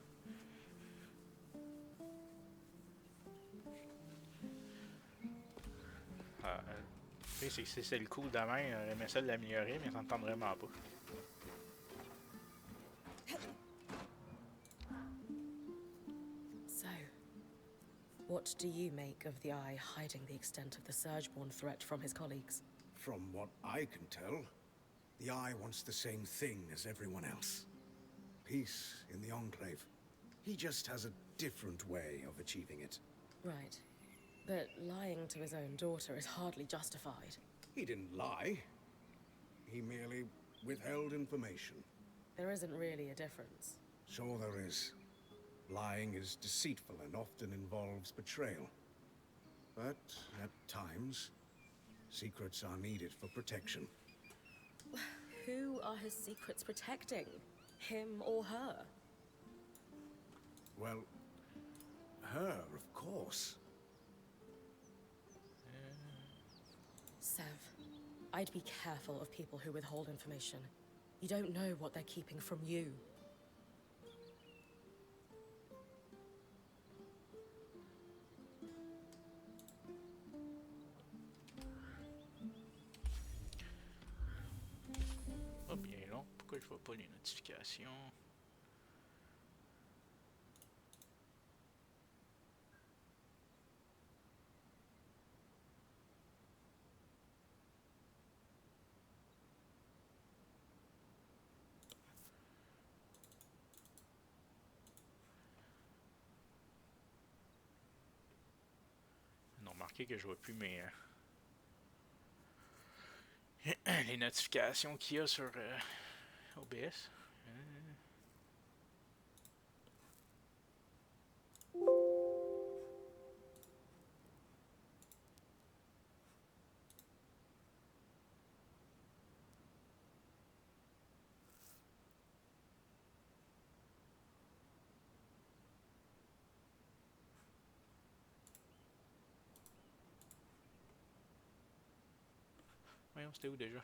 Ah, tu sais, si c'est le cool demain, j'aimerais ça de l'améliorer, mais ça ne tente vraiment pas. So, what do you make of the Eye hiding the extent of the Surgeborn threat from his colleagues? From what I can tell, the Eye wants the same thing as everyone else. Peace in the Enclave. He just has a different way of achieving it. Right. But lying to his own daughter is hardly justified. He didn't lie. He merely withheld information. There isn't really a difference. Sure there is. Lying is deceitful and often involves betrayal. But at times, secrets are needed for protection. Who are his secrets protecting? Him or her? Well, her, of course. Sev, I'd be careful of people who withhold information. You don't know what they're keeping from you. Oh, bien long. Pourquoi je vois pas les notifications? Non, remarquez que je vois plus mes les notifications qu'il y a sur OBS. Voyons, c'était où déjà?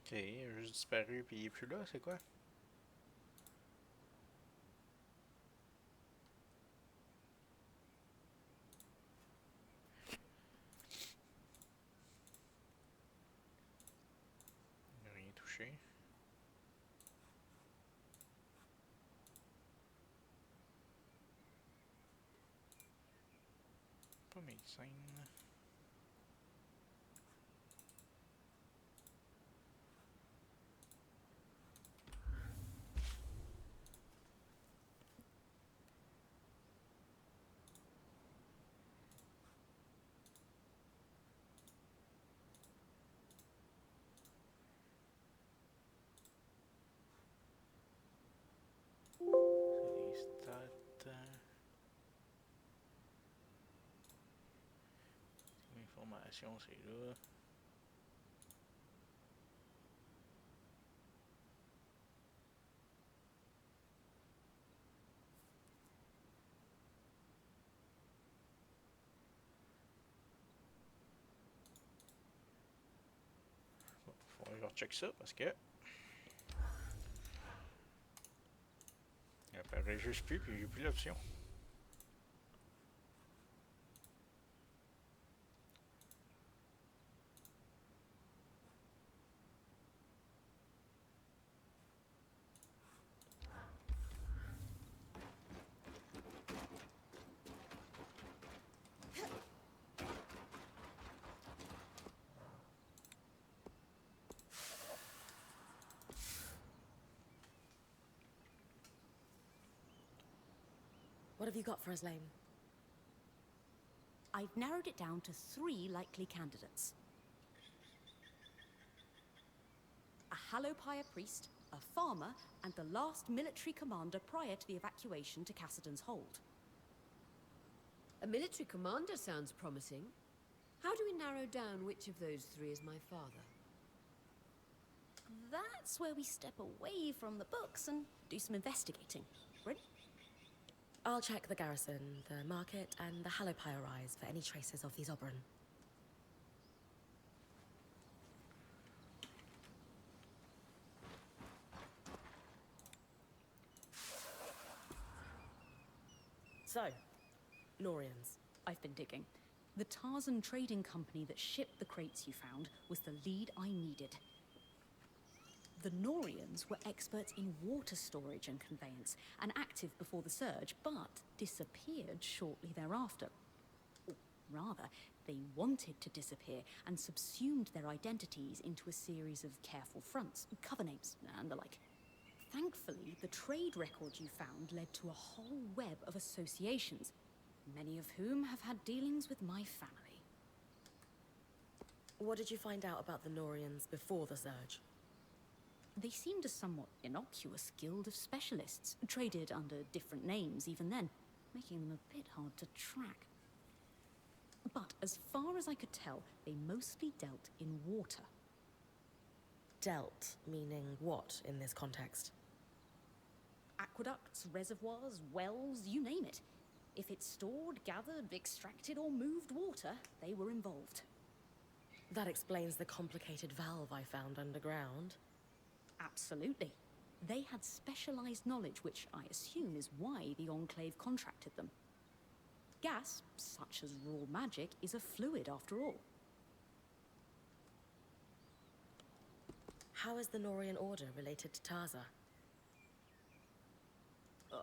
Ok, il a juste disparu puis il est plus là, c'est quoi? Il n'a rien touché. Pas médecin. C'est les stats. L'information, c'est là. Bon, faut que je recheck ça parce que. Il apparaît juste plus, puis j'ai plus l'option. What have you got for us, Lane? I've narrowed it down to 3 likely candidates. A Hallowpire priest, a farmer, and the last military commander prior to the evacuation to Cassidan's Hold. A military commander sounds promising. How do we narrow down which of those 3 is my father? That's where we step away from the books and do some investigating. Ready? I'll check the garrison, the market, and the Hallowpire Rise for any traces of these Oberon. So, Norians. I've been digging. The Tarzan trading company that shipped the crates you found was the lead I needed. The Norians were experts in water storage and conveyance, and active before the surge, but disappeared shortly thereafter. Or rather, they wanted to disappear and subsumed their identities into a series of careful fronts, cover names, and the like. Thankfully, the trade record you found led to a whole web of associations, many of whom have had dealings with my family. What did you find out about the Norians before the surge? They seemed a somewhat innocuous guild of specialists, traded under different names even then, making them a bit hard to track. But as far as I could tell, they mostly dealt in water. Dealt, meaning what in this context? Aqueducts, reservoirs, wells, you name it. If it stored, gathered, extracted, or moved water, they were involved. That explains the complicated valve I found underground. Absolutely. They had specialized knowledge, which I assume is why the Enclave contracted them. Gas, such as raw magic, is a fluid after all. How is the Norian Order related to Tarza?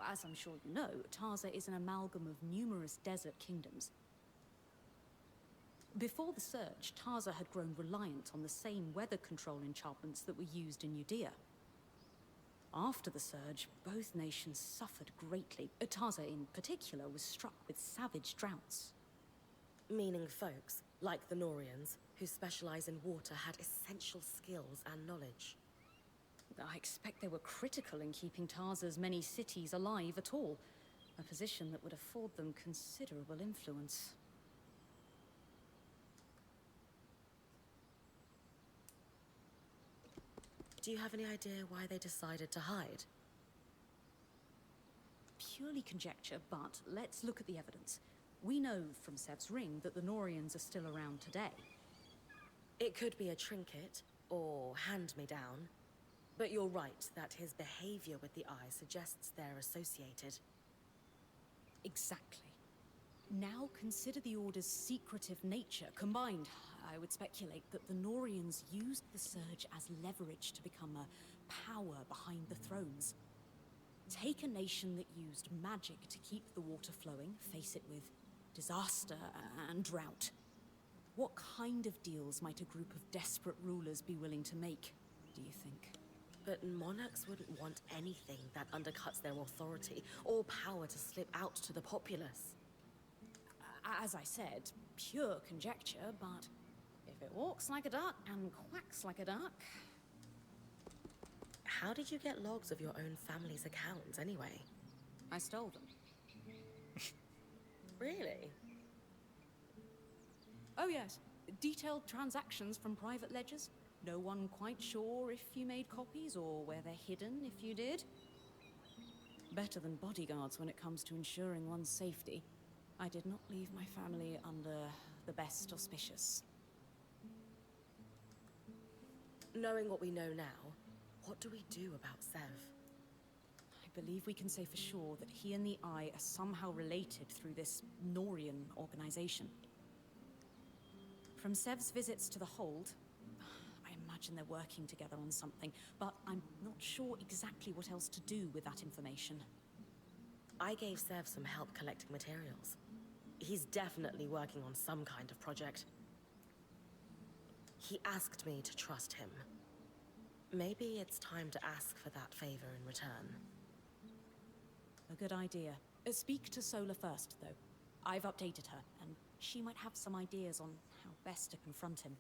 As I'm sure you know, Tarza is an amalgam of numerous desert kingdoms. Before the surge, Tarza had grown reliant on the same weather control enchantments that were used in Judea. After the surge, both nations suffered greatly. Tarza in particular was struck with savage droughts. Meaning folks, like the Norians, who specialize in water, had essential skills and knowledge. I expect they were critical in keeping Tarza's many cities alive at all, a position that would afford them considerable influence. Do you have any idea why they decided to hide? Purely conjecture, but let's look at the evidence. We know from Sev's ring that the Norians are still around today. It could be a trinket, or hand-me-down. But you're right that his behavior with the eye suggests they're associated. Exactly. Now consider the Order's secretive nature. Combined, I would speculate that the Norians used the Surge as leverage to become a power behind the thrones. Take a nation that used magic to keep the water flowing, face it with disaster and drought. What kind of deals might a group of desperate rulers be willing to make, do you think? But monarchs wouldn't want anything that undercuts their authority or power to slip out to the populace. As I said, pure conjecture, but if it walks like a duck and quacks like a duck... How did you get logs of your own family's accounts, anyway? I stole them. Really? Oh yes, detailed transactions from private ledgers. No one quite sure if you made copies or where they're hidden if you did. Better than bodyguards when it comes to ensuring one's safety. I did not leave my family under the best auspicious. Knowing what we know now, what do we do about Sev? I believe we can say for sure that he and the Eye are somehow related through this Norian organization. From Sev's visits to the Hold, I imagine they're working together on something, but I'm not sure exactly what else to do with that information. I gave Sev some help collecting materials. He's definitely working on some kind of project. He asked me to trust him. Maybe it's time to ask for that favor in return. A good idea. Speak to Sola first, though. I've updated her, and she might have some ideas on how best to confront him.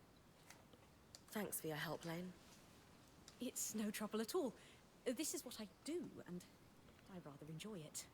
Thanks for your help, Lane. It's no trouble at all. This is what I do, and I rather enjoy it.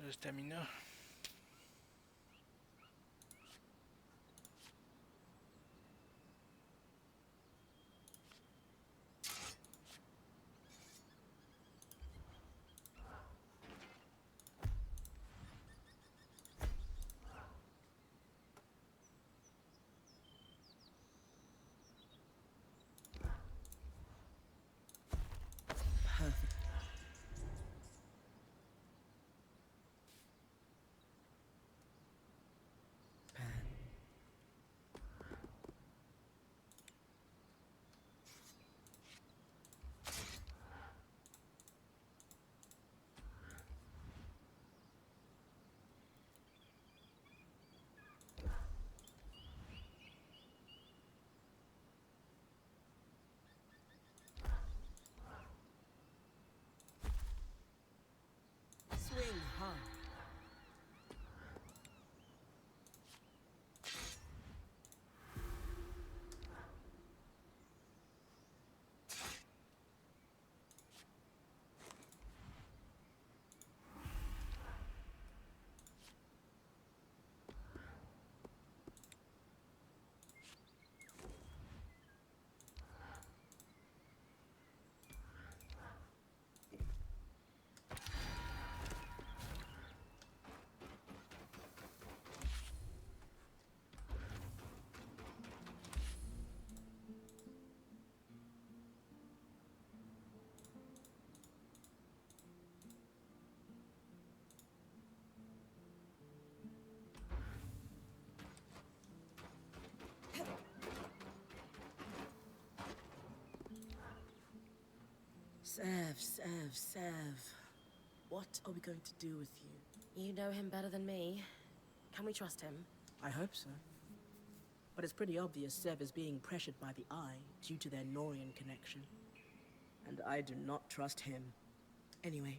Le stamina. Sev. What are we going to do with you? You know him better than me. Can we trust him? I hope so. But it's pretty obvious Sev is being pressured by the Eye due to their Norian connection. And I do not trust him. Anyway,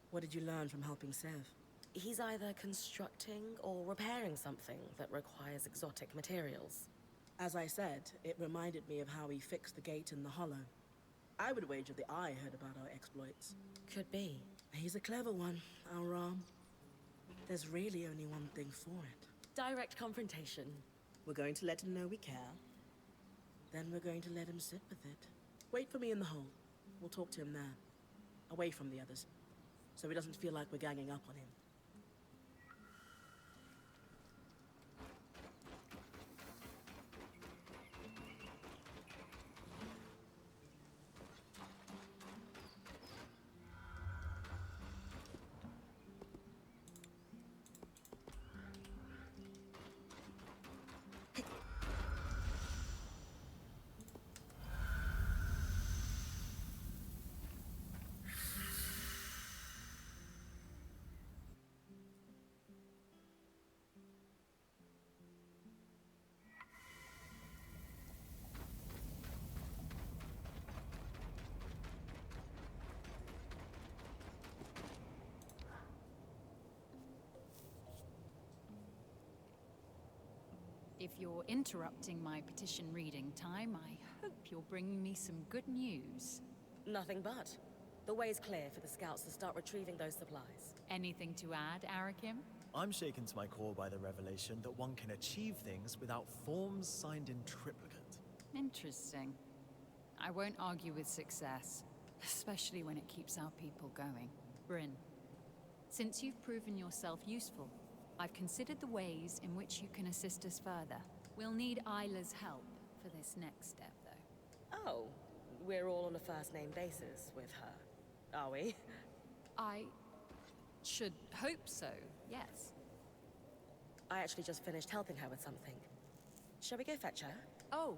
what did you learn from helping Sev? He's either constructing or repairing something that requires exotic materials. As I said, it reminded me of how he fixed the gate in the Hollow. I would wager the Eye heard about our exploits. Could be. He's a clever one, our Ram. There's really only one thing for it. Direct confrontation. We're going to let him know we care. Then we're going to let him sit with it. Wait for me in the hole. We'll talk to him there. Away from the others. So he doesn't feel like we're ganging up on him. If you're interrupting my petition reading time, I hope you're bringing me some good news. Nothing but. The way's clear for the scouts to start retrieving those supplies. Anything to add, Arakim? I'm shaken to my core by the revelation that one can achieve things without forms signed in triplicate. Interesting. I won't argue with success, especially when it keeps our people going. Bryn, since you've proven yourself useful, I've considered the ways in which you can assist us further. We'll need Isla's help for this next step, though. Oh, we're all on a first-name basis with her, are we? I should hope so, yes. I actually just finished helping her with something. Shall we go fetch her? Oh,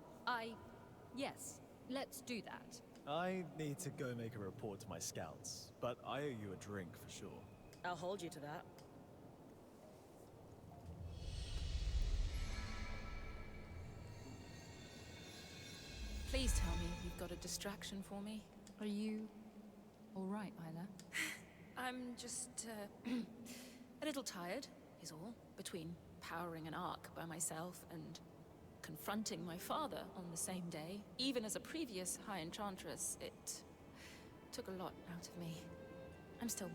yes, let's do that. I need to go make a report to my scouts, but I owe you a drink for sure. I'll hold you to that. Please tell me you've got a distraction for me. Are you all right, Isla? I'm just, a little tired, is all. Between powering an ark by myself and confronting my father on the same day. Even as a previous High Enchantress, it took a lot out of me. I'm still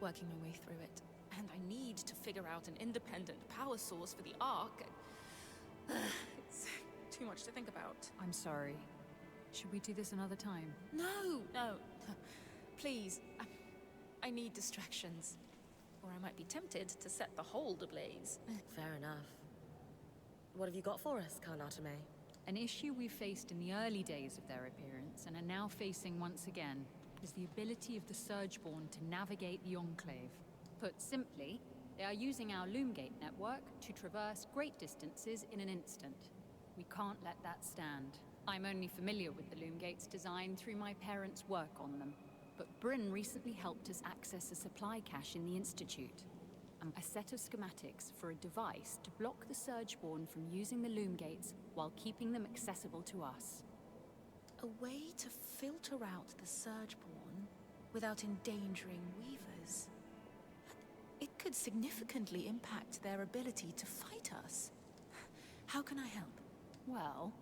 working my way through it. And I need to figure out an independent power source for the ark. It's too much to think about. I'm sorry. Should we do this another time? No. Please. I need distractions. Or I might be tempted to set the hold ablaze. Fair enough. What have you got for us, Khan Arteme? An issue we faced in the early days of their appearance, and are now facing once again, is the ability of the Surgeborn to navigate the Enclave. Put simply, they are using our Loomgate network to traverse great distances in an instant. We can't let that stand. I'm only familiar with the Loomgate's design through my parents' work on them, but Bryn recently helped us access a supply cache in the Institute. A set of schematics for a device to block the Surgeborn from using the Loomgates while keeping them accessible to us. A way to filter out the Surgeborn without endangering Weavers. It could significantly impact their ability to fight us. How can I help? Well,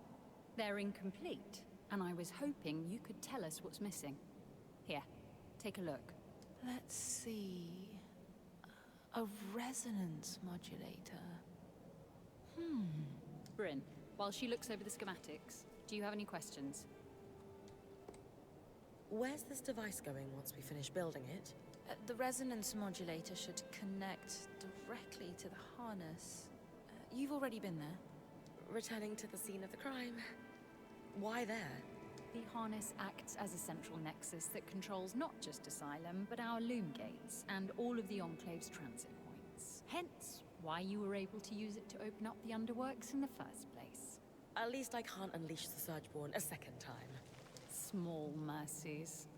they're incomplete, and I was hoping you could tell us what's missing. Here, take a look. Let's see... a resonance modulator. Bryn, while she looks over the schematics, do you have any questions? Where's this device going once we finish building it? The resonance modulator should connect directly to the harness. You've already been there. Returning to the scene of the crime. Why there? The harness acts as a central nexus that controls not just Asylum, but our Loomgates and all of the Enclave's transit points. Hence, why you were able to use it to open up the underworks in the first place. At least I can't unleash the Surgeborn a second time. small mercies.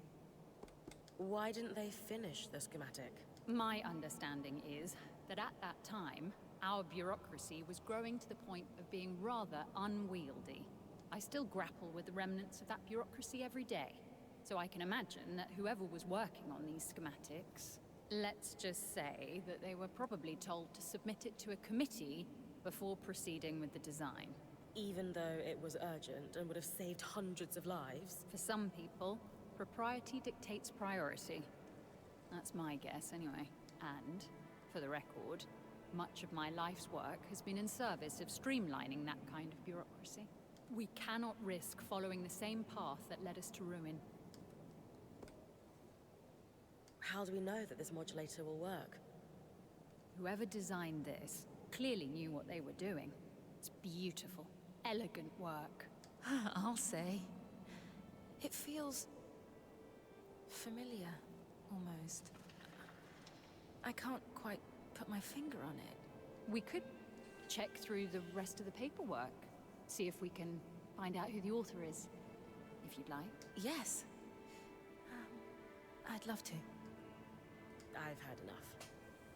Why didn't they finish the schematic? My understanding is that at that time, our bureaucracy was growing to the point of being rather unwieldy. I still grapple with the remnants of that bureaucracy every day, so I can imagine that whoever was working on these schematics, let's just say that they were probably told to submit it to a committee before proceeding with the design. Even though it was urgent and would have saved hundreds of lives? For some people, propriety dictates priority. That's my guess, anyway. And, for the record, much of my life's work has been in service of streamlining that kind of bureaucracy. We cannot risk following the same path that led us to ruin. How do we know that this modulator will work? Whoever designed this clearly knew what they were doing. It's beautiful, elegant work. I'll say. It feels familiar, almost. I can't quite put my finger on it. We could check through the rest of the paperwork, see if we can find out who the author is, if you'd like. Yes. I'd love to. I've had enough.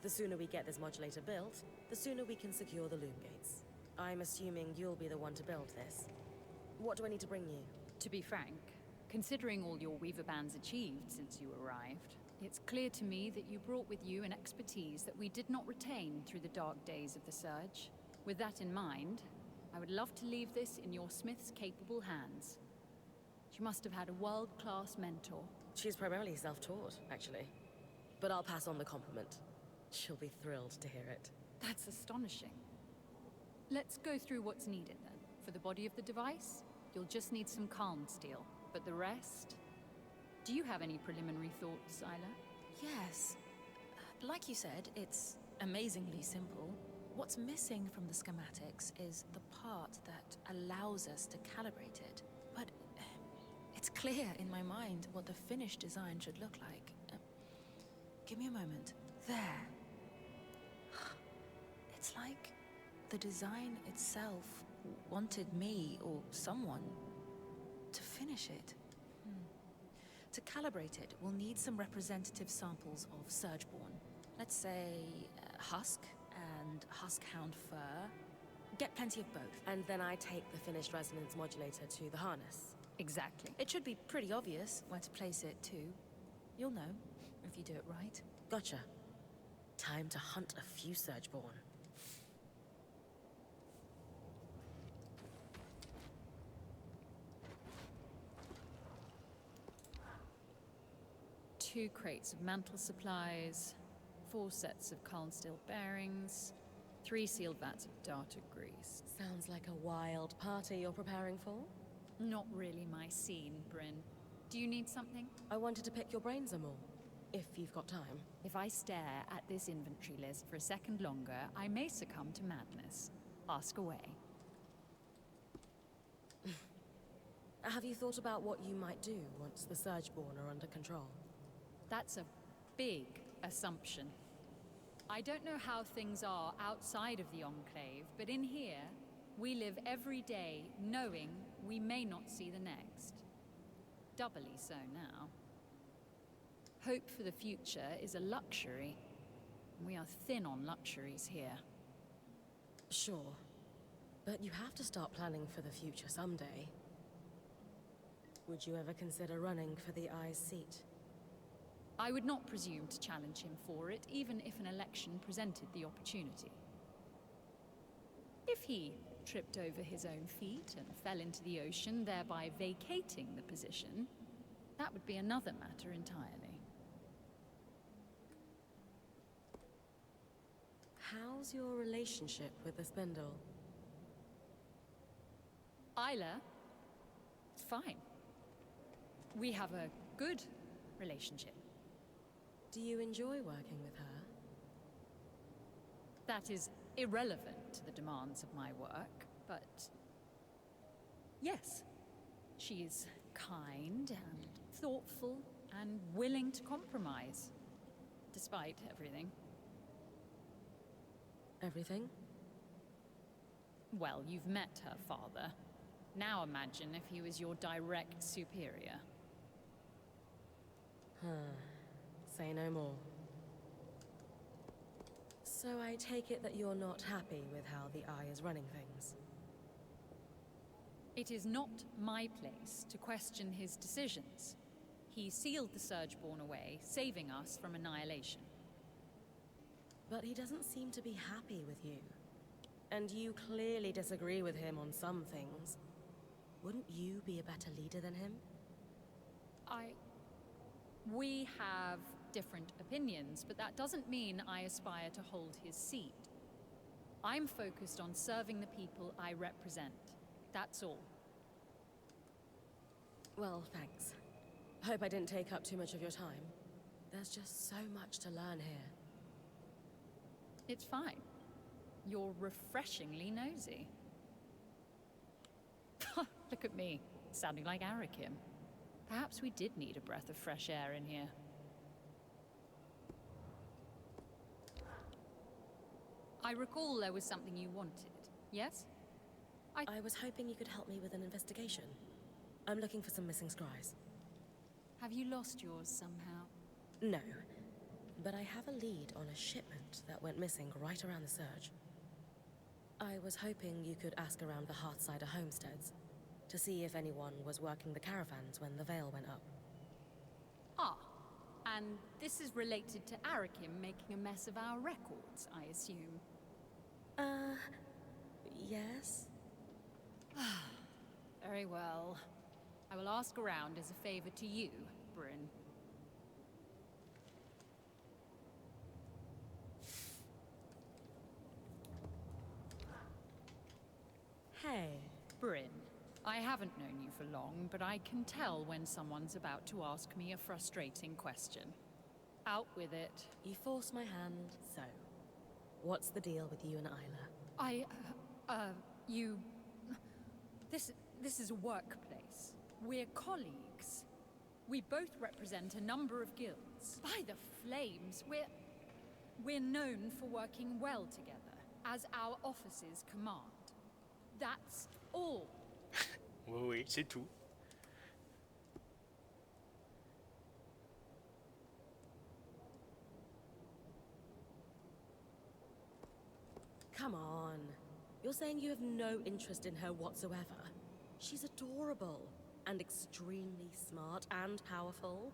The sooner we get this modulator built, the sooner we can secure the loom gates. I'm assuming you'll be the one to build this. What do I need to bring you? To be frank, considering all your Weaver Band's achieved since you arrived, it's clear to me that you brought with you an expertise that we did not retain through the dark days of the Surge. With that in mind, I would love to leave this in your Smith's capable hands. She must have had a world-class mentor. She's primarily self-taught, actually. But I'll pass on the compliment. She'll be thrilled to hear it. That's astonishing. Let's go through what's needed then. For the body of the device, you'll just need some calm steel. But the rest... Do you have any preliminary thoughts, Isla? Yes. Like you said, it's amazingly simple. What's missing from the schematics is the part that allows us to calibrate it. But it's clear in my mind what the finished design should look like. Give me a moment. There. It's like the design itself wanted me or someone to finish it. To calibrate it, we'll need some representative samples of Surgeborn. Let's say husk and husk-hound fur. Get plenty of both. And then I take the finished resonance modulator to the harness. Exactly. It should be pretty obvious where to place it, too. You'll know, if you do it right. Gotcha. Time to hunt a few Surgeborn. Two crates of mantle supplies, 4 sets of Calm steel bearings, 3 sealed vats of darter grease. Sounds like a wild party you're preparing for. Not really my scene, Bryn. Do you need something? I wanted to pick your brains some more, if you've got time. If I stare at this inventory list for a second longer, I may succumb to madness. Ask away. Have you thought about what you might do once the Surgeborn are under control? That's a big assumption. I don't know how things are outside of the Enclave, but in here, we live every day knowing we may not see the next. Doubly so now. Hope for the future is a luxury. We are thin on luxuries here. Sure. But you have to start planning for the future someday. Would you ever consider running for the Eye's seat? I would not presume to challenge him for it, even if an election presented the opportunity. If he tripped over his own feet and fell into the ocean, thereby vacating the position, that would be another matter entirely. How's your relationship with the Spindle? Isla, it's fine. We have a good relationship. Do you enjoy working with her? That is irrelevant to the demands of my work, but yes, she is kind and thoughtful and willing to compromise, despite everything. Everything? Well, you've met her father. Now imagine if he was your direct superior. Say no more. So I take it that you're not happy with how the Eye is running things? It is not my place to question his decisions. He sealed the Surgeborn away, saving us from annihilation. But he doesn't seem to be happy with you. And you clearly disagree with him on some things. Wouldn't you be a better leader than him? We have different opinions, but that doesn't mean I aspire to hold his seat. I'm focused on serving the people I represent. That's all. Well, thanks. Hope I didn't take up too much of your time. There's just so much to learn here. It's fine. You're refreshingly nosy. Look at me, sounding like Arakim. Perhaps we did need a breath of fresh air in here. I recall there was something you wanted, yes? I was hoping you could help me with an investigation. I'm looking for some missing scries. Have you lost yours somehow? No, but I have a lead on a shipment that went missing right around the surge. I was hoping you could ask around the Hearthsider homesteads to see if anyone was working the caravans when the veil went up. Ah, and this is related to Arakim making a mess of our records, I assume. Yes? Very well. I will ask around as a favor to you, Bryn. Hey. Bryn, I haven't known you for long, but I can tell when someone's about to ask me a frustrating question. Out with it. You forced my hand, so... What's the deal with you and Isla? This is a workplace. We're colleagues. We both represent a number of guilds. By the flames, we're known for working well together, as our offices command. That's all. Oui, c'est tout. Come on. You're saying you have no interest in her whatsoever? She's adorable, and extremely smart and powerful.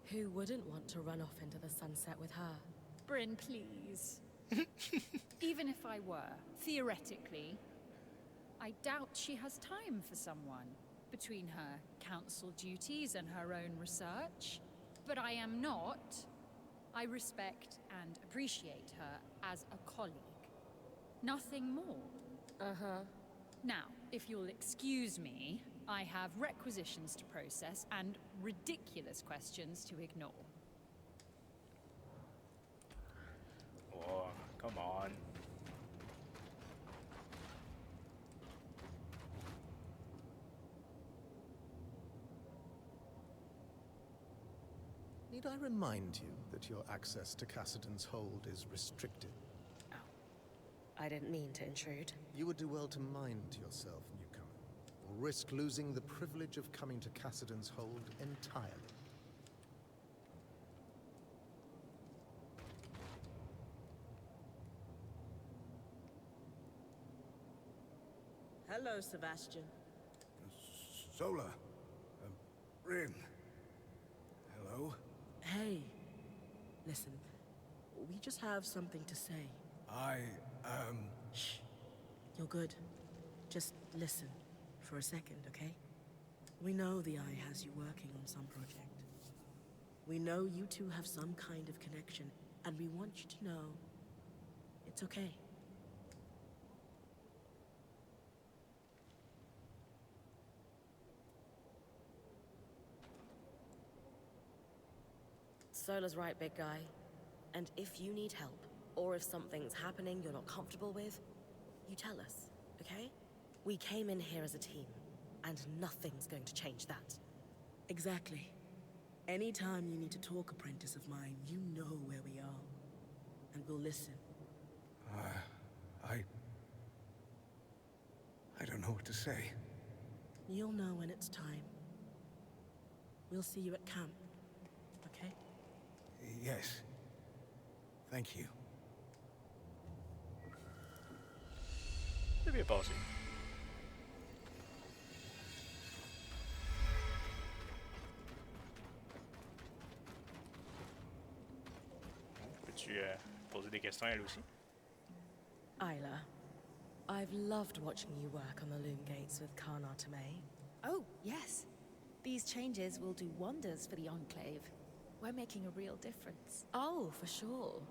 Who wouldn't want to run off into the sunset with her? Bryn, please. Even if I were, theoretically, I doubt she has time for someone between her council duties and her own research. But I am not. I respect and appreciate her as a colleague. Nothing more. Uh-huh. Now, if you'll excuse me, I have requisitions to process and ridiculous questions to ignore. Oh, come on. Need I remind you that your access to Cassidon's hold is restricted? I didn't mean to intrude. You would do well to mind yourself, newcomer, or risk losing the privilege of coming to Cassidon's hold entirely. Hello, Sebastian. Sola. Rin. Hello? Hey. Listen, we just have something to say. Shh. You're good. Just listen for a second, okay? We know the Eye has you working on some project. We know you two have some kind of connection, and we want you to know it's okay. Sola's right, big guy. And if you need help, or if something's happening you're not comfortable with, you tell us, okay? We came in here as a team, and nothing's going to change that. Exactly. Anytime you need to talk, apprentice of mine, you know where we are. And we'll listen. I don't know what to say. You'll know when it's time. We'll see you at camp, okay? Yes. Thank you. C'est bien passé. Peux-tu poser des questions à elle aussi? Isla, I've loved watching you work on the loom gates with Khan Artame. Oh, yes. These changes will do wonders for the Enclave. We're making a real difference. Oh, for sure.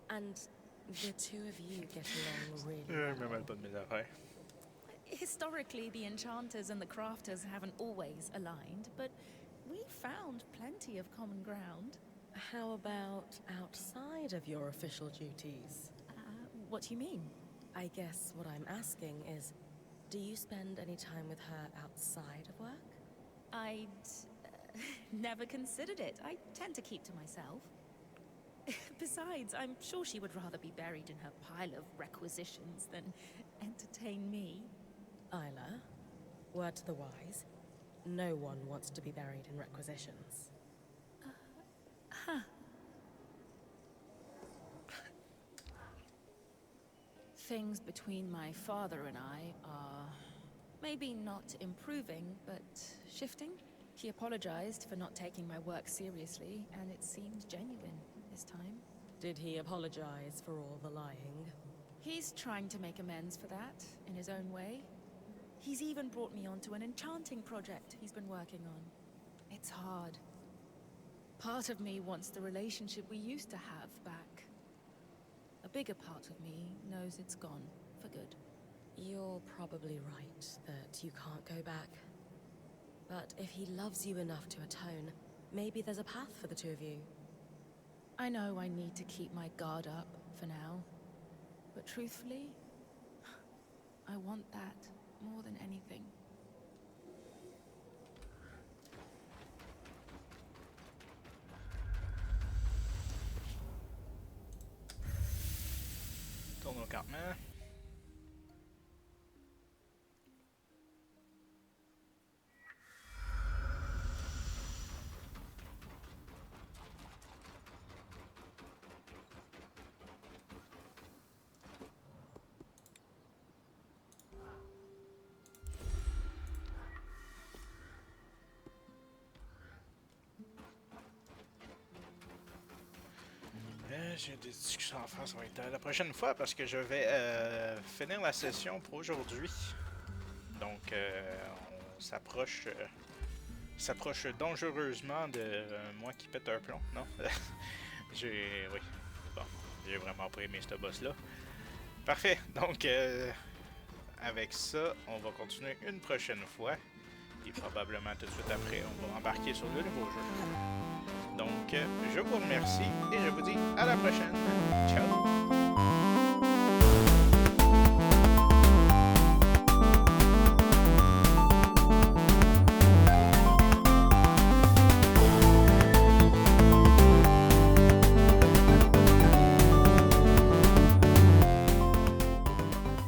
And the two of you get along really well. Je me mêle pas de mes affaires. Historically, the enchanters and the crafters haven't always aligned, but we found plenty of common ground. How about outside of your official duties? What do you mean? I guess what I'm asking is, do you spend any time with her outside of work? I'd never considered it. I tend to keep to myself. Besides, I'm sure she would rather be buried in her pile of requisitions than entertain me. Isla, word to the wise, no one wants to be buried in requisitions. Things between my father and I are maybe not improving, but shifting. He apologized for not taking my work seriously, and it seemed genuine this time. Did he apologize for all the lying? He's trying to make amends for that, in his own way. He's even brought me onto an enchanting project he's been working on. It's hard. Part of me wants the relationship we used to have back. A bigger part of me knows it's gone for good. You're probably right that you can't go back. But if he loves you enough to atone, maybe there's a path for the two of you. I know I need to keep my guard up for now. But truthfully, I want that more than anything. Tourne au campement. J'ai des discussions à faire, ça va être la prochaine fois parce que je vais finir la session pour aujourd'hui. Donc, on s'approche dangereusement de moi qui pète un plomb, non? Oui, bon, j'ai vraiment pas aimé ce boss-là. Parfait, donc avec ça, on va continuer une prochaine fois. Et probablement tout de suite après, on va embarquer sur le nouveau jeu. Donc, je vous remercie et je vous dis à la prochaine. Ciao!